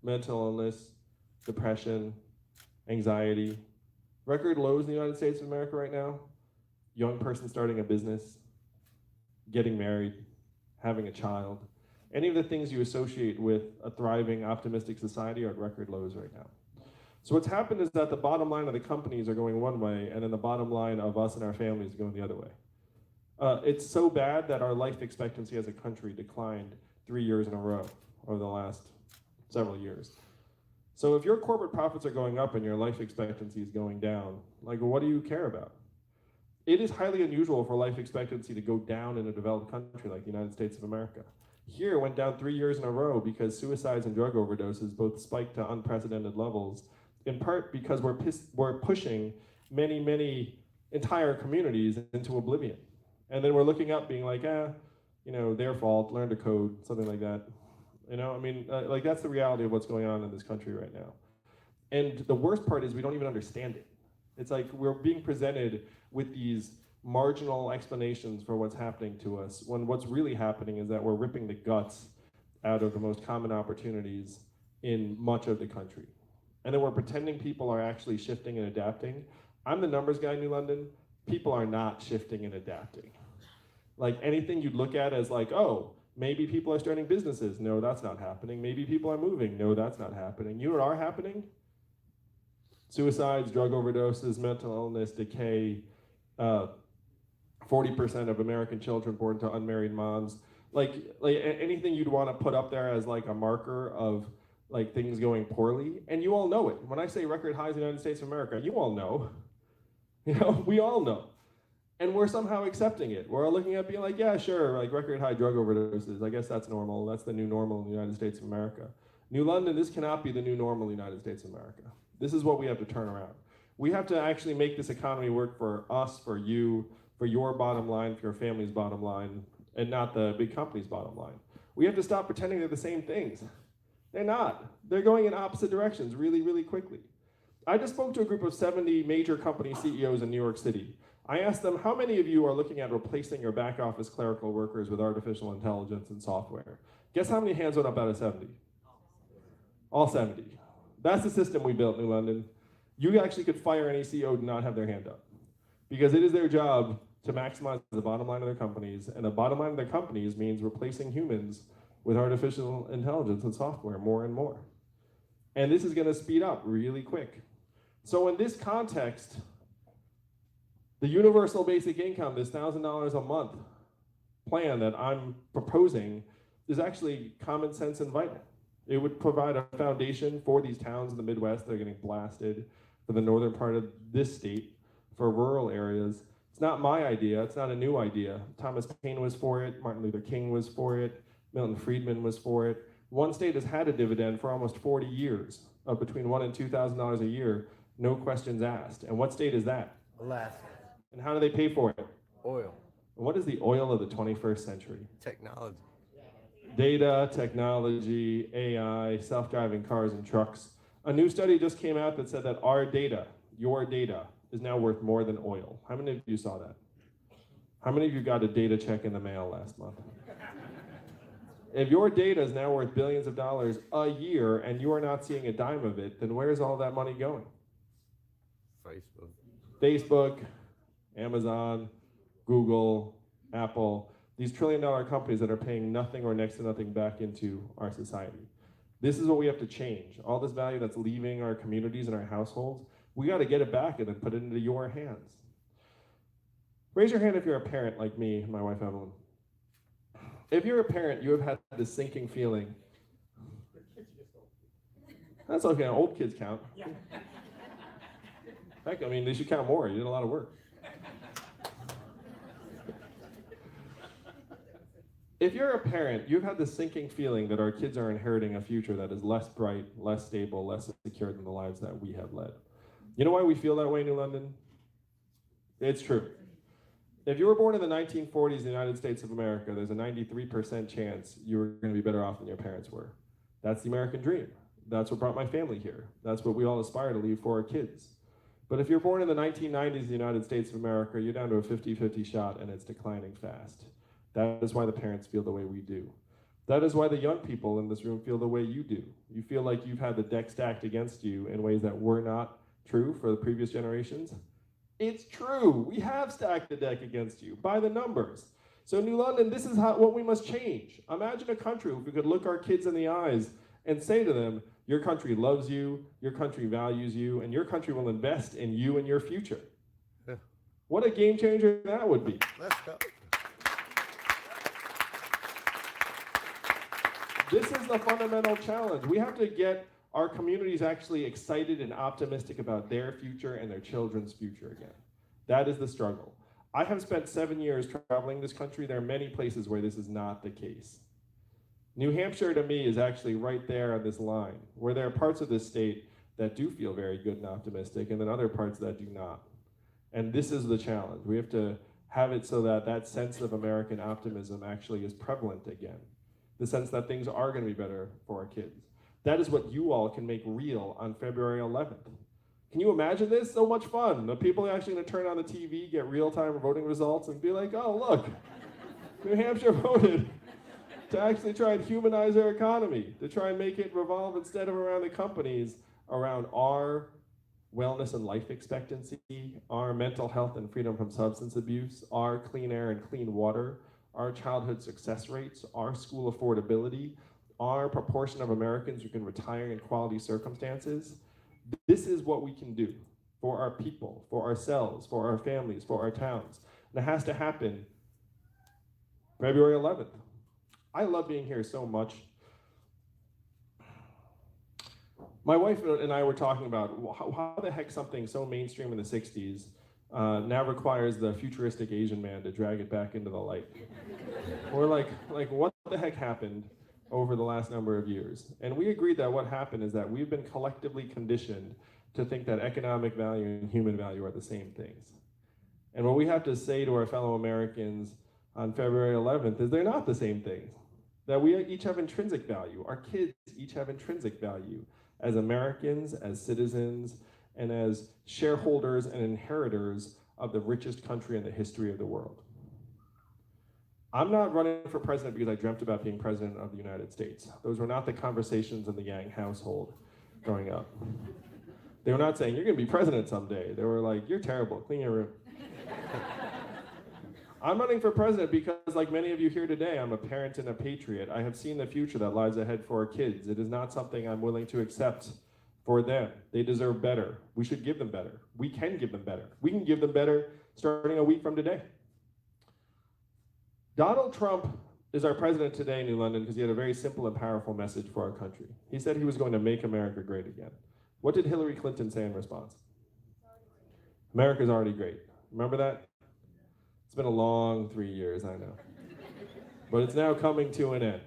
mental illness, depression, anxiety. Record lows in the United States of America right now. Young person starting a business, getting married, having a child. Any of the things you associate with a thriving, optimistic society are at record lows right now. So what's happened is that the bottom line of the companies are going one way, and then the bottom line of us and our families are going the other way. It's so bad that our life expectancy as a country declined 3 years in a row over the last several years. So if your corporate profits are going up and your life expectancy is going down, like, what do you care about? It is highly unusual for life expectancy to go down in a developed country like the United States of America. Here, it went down 3 years in a row because suicides and drug overdoses both spiked to unprecedented levels, in part because we're pushing many, many entire communities into oblivion. And then we're looking up being like, their fault, learn to code, something like that. Like that's the reality of what's going on in this country right now. And the worst part is we don't even understand it. It's like we're being presented with these marginal explanations for what's happening to us, when what's really happening is that we're ripping the guts out of the most common opportunities in much of the country. And then we're pretending people are actually shifting and adapting. I'm the numbers guy in New London. People are not shifting and adapting. Like anything you'd look at as like, oh, maybe people are starting businesses. No, that's not happening. Maybe people are moving. No, that's not happening. You know what are happening? Suicides, drug overdoses, mental illness, decay, 40% of American children born to unmarried moms. Like anything you'd want to put up there as like a marker of like things going poorly, and you all know it. When I say record highs in the United States of America, you all know. We all know. And we're somehow accepting it. We're all looking at being like, yeah, sure, like record high drug overdoses. I guess that's normal. That's the new normal in the United States of America. New London, this cannot be the new normal in the United States of America. This is what we have to turn around. We have to actually make this economy work for us, for you, for your bottom line, for your family's bottom line, and not the big company's bottom line. We have to stop pretending they're the same things. They're not. They're going in opposite directions really, really quickly. I just spoke to a group of 70 major company CEOs in New York City. I asked them, how many of you are looking at replacing your back office clerical workers with artificial intelligence and software? Guess how many hands went up out of 70? All 70. That's the system we built in New London. You actually could fire any CEO who did not have their hand up, because it is their job to maximize the bottom line of their companies, and the bottom line of their companies means replacing humans with artificial intelligence and software more and more. And this is going to speed up really quick. So in this context, the universal basic income, this $1,000 a month plan that I'm proposing, is actually common sense and vital. It would provide a foundation for these towns in the Midwest that are getting blasted, for the northern part of this state, for rural areas. It's not my idea, it's not a new idea. Thomas Paine was for it, Martin Luther King was for it, Milton Friedman was for it. One state has had a dividend for almost 40 years of between $1,000 and $2,000 a year, no questions asked. And what state is that? Alaska. And how do they pay for it? Oil. And what is the oil of the 21st century? Technology. Data, technology, AI, self-driving cars and trucks. A new study just came out that said that our data, your data, is now worth more than oil. How many of you saw that? How many of you got a data check in the mail last month? If your data is now worth billions of dollars a year and you are not seeing a dime of it, then where's all that money going? Facebook. Facebook, Amazon, Google, Apple, these trillion-dollar companies that are paying nothing or next to nothing back into our society. This is what we have to change. All this value that's leaving our communities and our households, we got to get it back and then put it into your hands. Raise your hand if you're a parent like me and my wife Evelyn. If you're a parent, you have had this sinking feeling. That's okay, old kids count. Heck, I mean, they should count more. You did a lot of work. If you're a parent, you've had this sinking feeling that our kids are inheriting a future that is less bright, less stable, less secure than the lives that we have led. You know why we feel that way in New London? It's true. If you were born in the 1940s in the United States of America, there's a 93% chance you were going to be better off than your parents were. That's the American dream. That's what brought my family here. That's what we all aspire to leave for our kids. But if you're born in the 1990s in the United States of America, you're down to a 50-50 shot and it's declining fast. That is why the parents feel the way we do. That is why the young people in this room feel the way you do. You feel like you've had the deck stacked against you in ways that were not true for the previous generations. It's true. We have stacked the deck against you by the numbers. So New London, this is what we must change. Imagine a country where we could look our kids in the eyes and say to them, your country loves you, your country values you, and your country will invest in you and your future. Yeah. What a game changer that would be. Let's go. This is the fundamental challenge. We have to get our communities actually excited and optimistic about their future and their children's future again. That is the struggle. I have spent 7 years traveling this country. There are many places where this is not the case. New Hampshire to me is actually right there on this line, where there are parts of this state that do feel very good and optimistic, and then other parts that do not. And this is the challenge. We have to have it so that that sense of American optimism actually is prevalent again. The sense that things are going to be better for our kids. That is what you all can make real on February 11th. Can you imagine this? So much fun. The people are actually going to turn on the TV, get real-time voting results, and be like, oh, look, New Hampshire voted to actually try and humanize our economy, to try and make it revolve instead of around the companies, around our wellness and life expectancy, our mental health and freedom from substance abuse, our clean air and clean water, our childhood success rates, our school affordability, our proportion of Americans who can retire in quality circumstances. This is what we can do for our people, for ourselves, for our families, for our towns. And it has to happen February 11th. I love being here so much. My wife and I were talking about how the heck something so mainstream in the 60s now requires the futuristic Asian man to drag it back into the light. We're like, what the heck happened over the last number of years? And we agreed that what happened is that we've been collectively conditioned to think that economic value and human value are the same things. And what we have to say to our fellow Americans on February 11th is they're not the same things. That we each have intrinsic value. Our kids each have intrinsic value as Americans, as citizens, and as shareholders and inheritors of the richest country in the history of the world. I'm not running for president because I dreamt about being president of the United States. Those were not the conversations in the Yang household growing up. They were not saying, you're gonna be president someday. They were like, you're terrible, clean your room. I'm running for president because, like many of you here today, I'm a parent and a patriot. I have seen the future that lies ahead for our kids. It is not something I'm willing to accept for them. They deserve better. We should give them better. We can give them better. We can give them better starting a week from today. Donald Trump is our president today in New London because he had a very simple and powerful message for our country. He said he was going to make America great again. What did Hillary Clinton say in response? America's already great. Remember that? It's been a long 3 years, I know. But it's now coming to an end.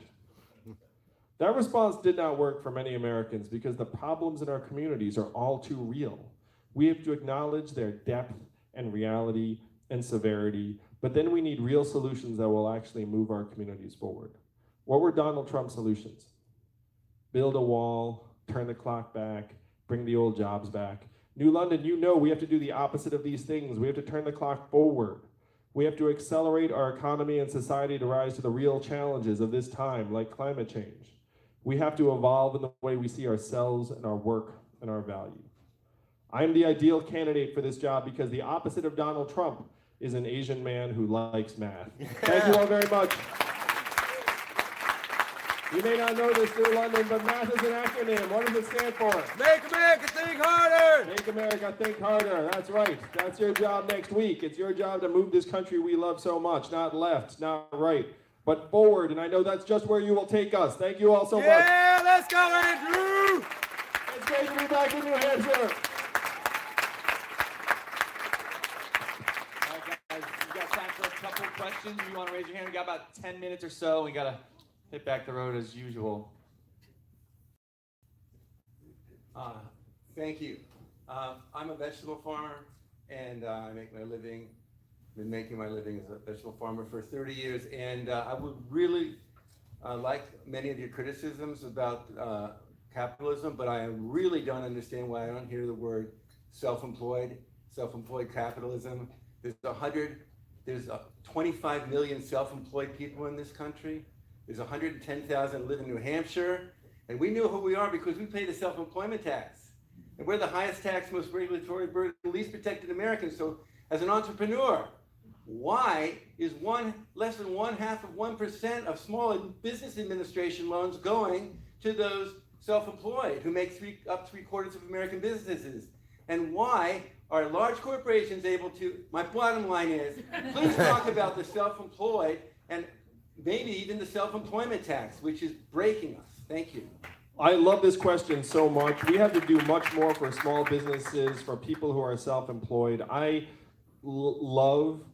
That response did not work for many Americans because the problems in our communities are all too real. We have to acknowledge their depth and reality and severity, but then we need real solutions that will actually move our communities forward. What were Donald Trump's solutions? Build a wall, turn the clock back, bring the old jobs back. New London, you know we have to do the opposite of these things. We have to turn the clock forward. We have to accelerate our economy and society to rise to the real challenges of this time, like climate change. We have to evolve in the way we see ourselves and our work and our value. I am the ideal candidate for this job because the opposite of Donald Trump is an Asian man who likes math. Thank you all very much. You may not know this, New London, but math is an acronym. What does it stand for? Make America think harder! Make America think harder. That's right. That's your job next week. It's your job to move this country we love so much. Not left, not right, but forward. And I know that's just where you will take us. Thank you all so much. Yeah, let's go, Andrew! It's great to be back in New Hampshire. All right, guys, we got time for a couple of questions. If you want to raise your hand, we got about 10 minutes or so. We got to hit back the road as usual. Thank you. I'm a vegetable farmer, and I make my living, been making my living as a vegetable farmer for 30 years, and I would really like many of your criticisms about capitalism, but I really don't understand why I don't hear the word self-employed capitalism. There's 25 million self-employed people in this country. There's 110,000 live in New Hampshire, and we know who we are because we pay the self-employment tax. And we're the highest tax, most regulatory burden, least protected Americans. So as an entrepreneur, why is less than 0.5% of small business administration loans going to those self-employed who make up 3/4 of American businesses? And why are large corporations able to, my bottom line is, please talk about the self-employed and maybe even the self-employment tax, which is breaking us. Thank you. I love this question so much. We have to do much more for small businesses, for people who are self-employed. I love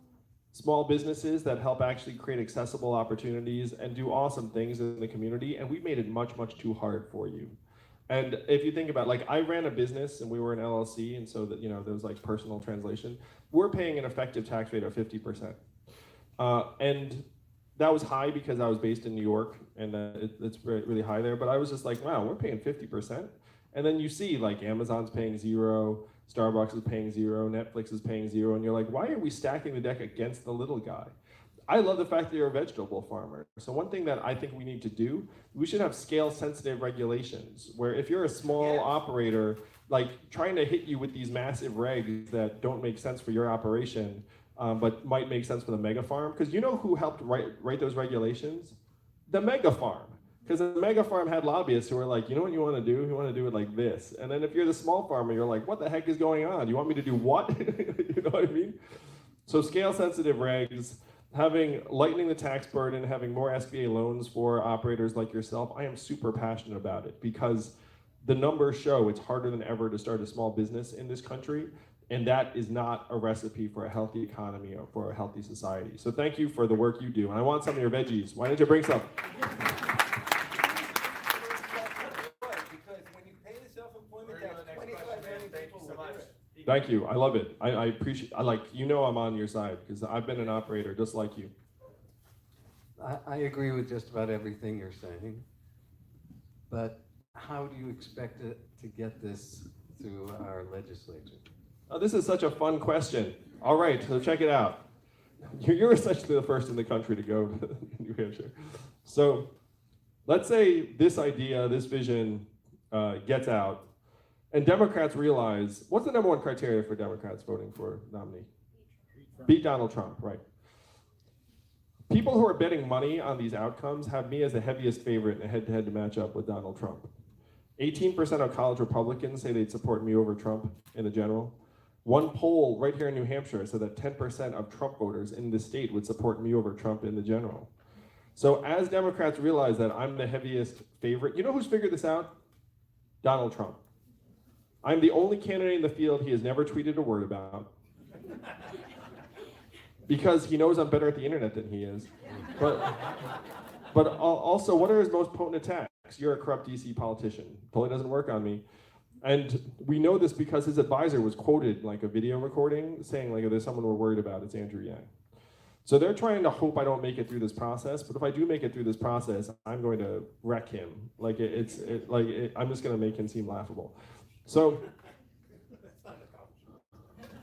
small businesses that help actually create accessible opportunities and do awesome things in the community, and we've made it much, much too hard for you. And if you think about, like, I ran a business and we were an LLC, and so that, you know, there was like personal translation. We're paying an effective tax rate of 50%. And that was high because I was based in New York, and it's really high there. But I was just like, wow, we're paying 50%. And then you see, like, Amazon's paying 0, Starbucks is paying 0, Netflix is paying 0, and you're like, why are we stacking the deck against the little guy? I love the fact that you're a vegetable farmer. So one thing that I think we need to do, we should have scale-sensitive regulations, where if you're a small operator, like, trying to hit you with these massive regs that don't make sense for your operation, but might make sense for the mega farm. Because you know who helped write those regulations? The mega farm. Because the mega farm had lobbyists who were like, you know what you want to do? You want to do it like this. And then if you're the small farmer, you're like, what the heck is going on? You want me to do what? You know what I mean? So scale-sensitive regs, lightening the tax burden, having more SBA loans for operators like yourself. I am super passionate about it because the numbers show it's harder than ever to start a small business in this country. And that is not a recipe for a healthy economy or for a healthy society. So thank you for the work you do. And I want some of your veggies. Why don't you bring some? Because when you pay the self-employment tax, 25 million people will do it. Thank you. I love it. I appreciate. You know, I'm on your side because I've been an operator just like you. I agree with just about everything you're saying, but how do you expect to get this through our legislature? Oh, this is such a fun question. All right, so check it out. You're essentially the first in the country to go to New Hampshire. So let's say this idea, this vision gets out, and Democrats realize, what's the number one criteria for Democrats voting for a nominee? Beat Donald Trump, right. People who are betting money on these outcomes have me as the heaviest favorite in a head-to-head matchup with Donald Trump. 18% of college Republicans say they'd support me over Trump in the general. One poll right here in New Hampshire said that 10% of Trump voters in the state would support me over Trump in the general. So as Democrats realize that I'm the heaviest favorite, you know who's figured this out? Donald Trump. I'm the only candidate in the field he has never tweeted a word about. Because he knows I'm better at the internet than he is. But also, what are his most potent attacks? You're a corrupt DC politician. Totally doesn't work on me. And we know this because his advisor was quoted like a video recording saying like, if there's someone we're worried about, it's Andrew Yang. So they're trying to hope I don't make it through this process, but if I do make it through this process, I'm going to wreck him. Like I'm just going to make him seem laughable. So,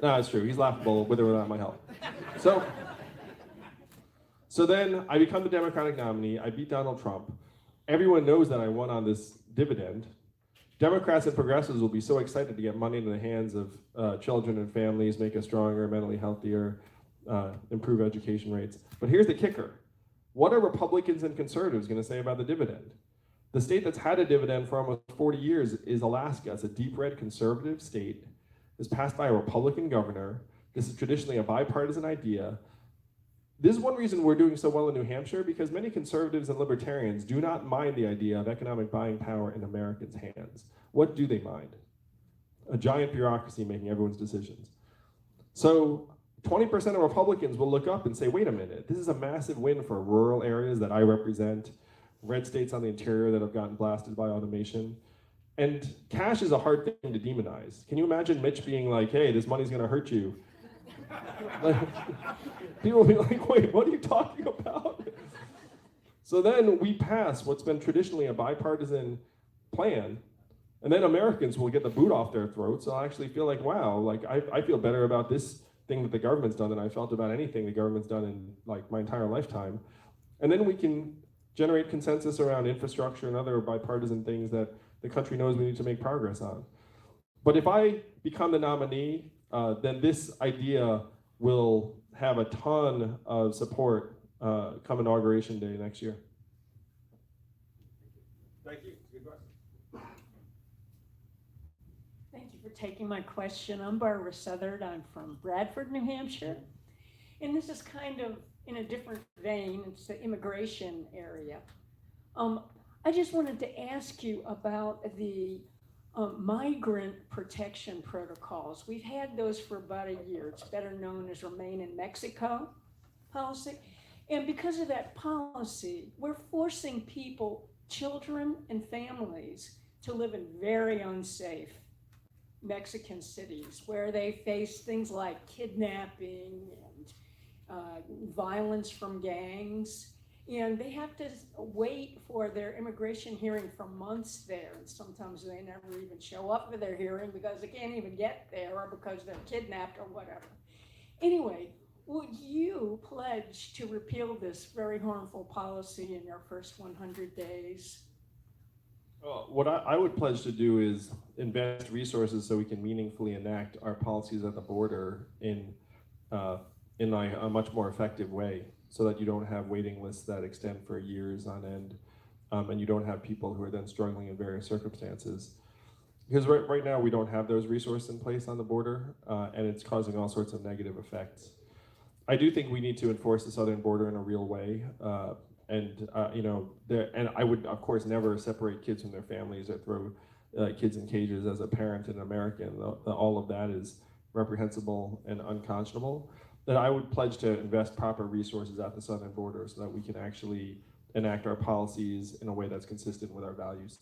no, it's true. He's laughable with or without my help. So then I become the Democratic nominee. I beat Donald Trump. Everyone knows that I won on this dividend. Democrats and progressives will be so excited to get money into the hands of children and families, make us stronger, mentally healthier, improve education rates. But here's the kicker. What are Republicans and conservatives going to say about the dividend? The state that's had a dividend for almost 40 years is Alaska. It's a deep red conservative state. It's passed by a Republican governor. This is traditionally a bipartisan idea. This is one reason we're doing so well in New Hampshire, because many conservatives and libertarians do not mind the idea of economic buying power in Americans' hands. What do they mind? A giant bureaucracy making everyone's decisions. So 20% of Republicans will look up and say, wait a minute, this is a massive win for rural areas that I represent, red states on the interior that have gotten blasted by automation. And cash is a hard thing to demonize. Can you imagine Mitch being like, hey, this money's gonna hurt you? People will be like, wait, what are you talking about? So then we pass what's been traditionally a bipartisan plan, and then Americans will get the boot off their throats. So I actually feel like, wow, like I feel better about this thing that the government's done than I felt about anything the government's done in like my entire lifetime. And then we can generate consensus around infrastructure and other bipartisan things that the country knows we need to make progress on. But if I become the nominee, then this idea will have a ton of support come Inauguration Day next year. Thank you. Good question. Thank you for taking my question. I'm Barbara Southard. I'm from Bradford, New Hampshire. And this is kind of in a different vein. It's the immigration area. I just wanted to ask you about the migrant protection protocols. We've had those for about a year. It's better known as Remain in Mexico policy. And because of that policy, we're forcing people, children and families, to live in very unsafe Mexican cities where they face things like kidnapping and violence from gangs. And they have to wait for their immigration hearing for months there. And sometimes they never even show up for their hearing because they can't even get there or because they're kidnapped or whatever. Anyway, would you pledge to repeal this very harmful policy in your first 100 days? What I would pledge to do is invest resources so we can meaningfully enact our policies at the border in a much more effective way, so that you don't have waiting lists that extend for years on end, and you don't have people who are then struggling in various circumstances. Because right now we don't have those resources in place on the border, and it's causing all sorts of negative effects. I do think we need to enforce the southern border in a real way, and I would of course never separate kids from their families or throw kids in cages as a parent and an American. All of that is reprehensible and unconscionable. That I would pledge to invest proper resources at the southern border so that we can actually enact our policies in a way that's consistent with our values.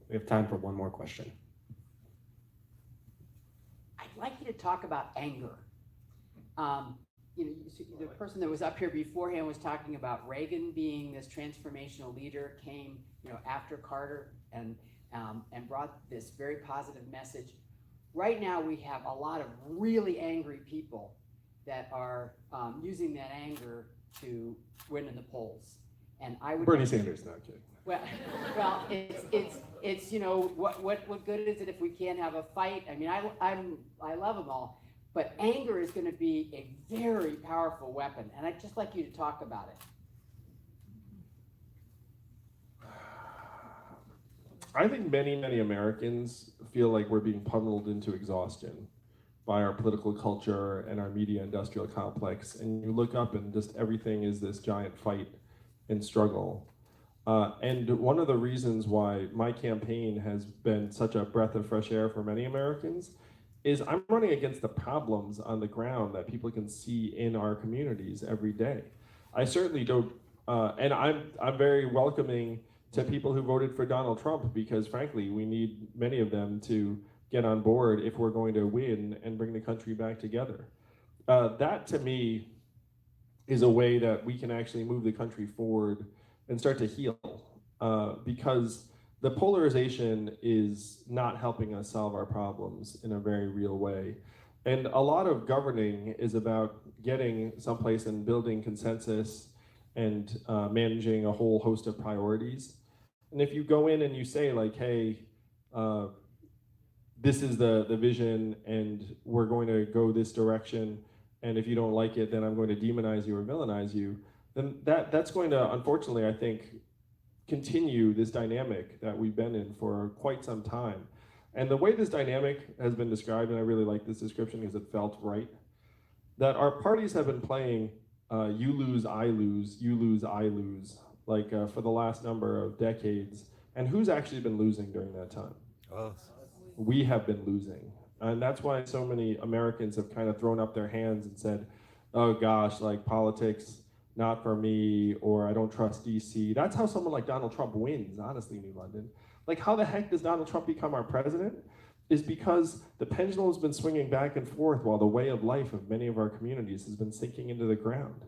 We have time for one more question. I'd like you to talk about anger. the person that was up here beforehand was talking about Reagan being this transformational leader, came, after Carter and brought this very positive message. Right now, we have a lot of really angry people that are using that anger to win in the polls. And I would Bernie Sanders, not kidding. Well, it's what good is it if we can't have a fight? I mean, I love them all, but anger is going to be a very powerful weapon, and I'd just like you to talk about it. I think many, many Americans feel like we're being pummeled into exhaustion by our political culture and our media industrial complex. And you look up and just everything is this giant fight and struggle. And one of the reasons why my campaign has been such a breath of fresh air for many Americans is I'm running against the problems on the ground that people can see in our communities every day. I certainly don't, and I'm very welcoming to people who voted for Donald Trump because frankly, we need many of them to get on board if we're going to win and bring the country back together. That to me is a way that we can actually move the country forward and start to heal because the polarization is not helping us solve our problems in a very real way. And a lot of governing is about getting someplace and building consensus and managing a whole host of priorities. And if you go in and you say like, hey, this is the vision and we're going to go this direction, and if you don't like it, then I'm going to demonize you or villainize you, then that's going to, unfortunately, I think, continue this dynamic that we've been in for quite some time. And the way this dynamic has been described, and I really like this description because it felt right, that our parties have been playing you lose, I lose, you lose, I lose, like for the last number of decades. And who's actually been losing during that time? Us. We have been losing. And that's why so many Americans have kind of thrown up their hands and said, oh gosh, like politics, not for me, or I don't trust DC. That's how someone like Donald Trump wins, honestly, New London. Like how the heck does Donald Trump become our president? Is because the pendulum has been swinging back and forth while the way of life of many of our communities has been sinking into the ground.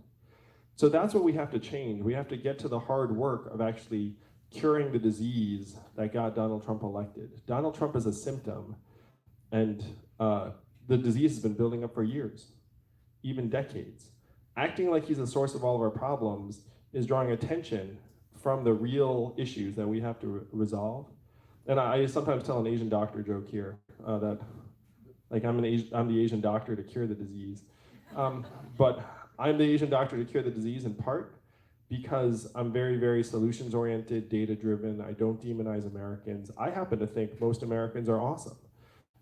So that's what we have to change. We have to get to the hard work of actually curing the disease that got Donald Trump elected. Donald Trump is a symptom, and the disease has been building up for years, even decades. Acting like he's the source of all of our problems is drawing attention from the real issues that we have to resolve. And I sometimes tell an Asian doctor joke here that, like, I'm the Asian doctor to cure the disease. But I'm the Asian doctor to cure the disease in part because I'm very, very solutions-oriented, data-driven. I don't demonize Americans. I happen to think most Americans are awesome.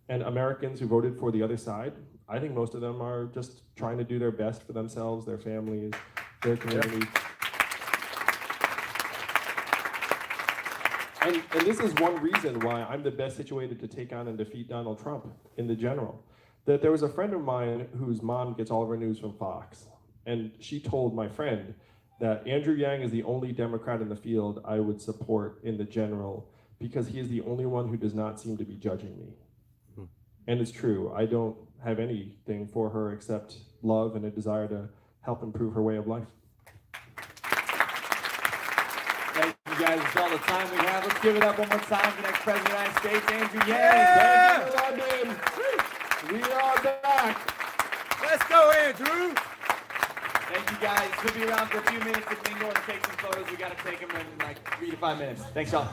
And Americans who voted for the other side, I think most of them are just trying to do their best for themselves, their families, their community. And this is one reason why I'm the best situated to take on and defeat Donald Trump in the general. That there was a friend of mine whose mom gets all of her news from Fox. And she told my friend that Andrew Yang is the only Democrat in the field I would support in the general because he is the only one who does not seem to be judging me. And it's true, I don't have anything for her except love and a desire to help improve her way of life. Thank you guys, that's all the time we have. Let's give it up one more time for the next President of the United States, Andrew Yang. Yeah! Thank you, London. We are back. Let's go, Andrew. Thank you guys. We'll be around for a few minutes to mingle and take some photos. We got to take them in like 3 to 5 minutes. Thanks, y'all.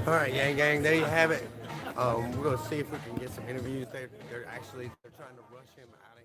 All right, Yang Gang, there you have it. We're gonna see if we can get some interviews. They're trying to rush him out.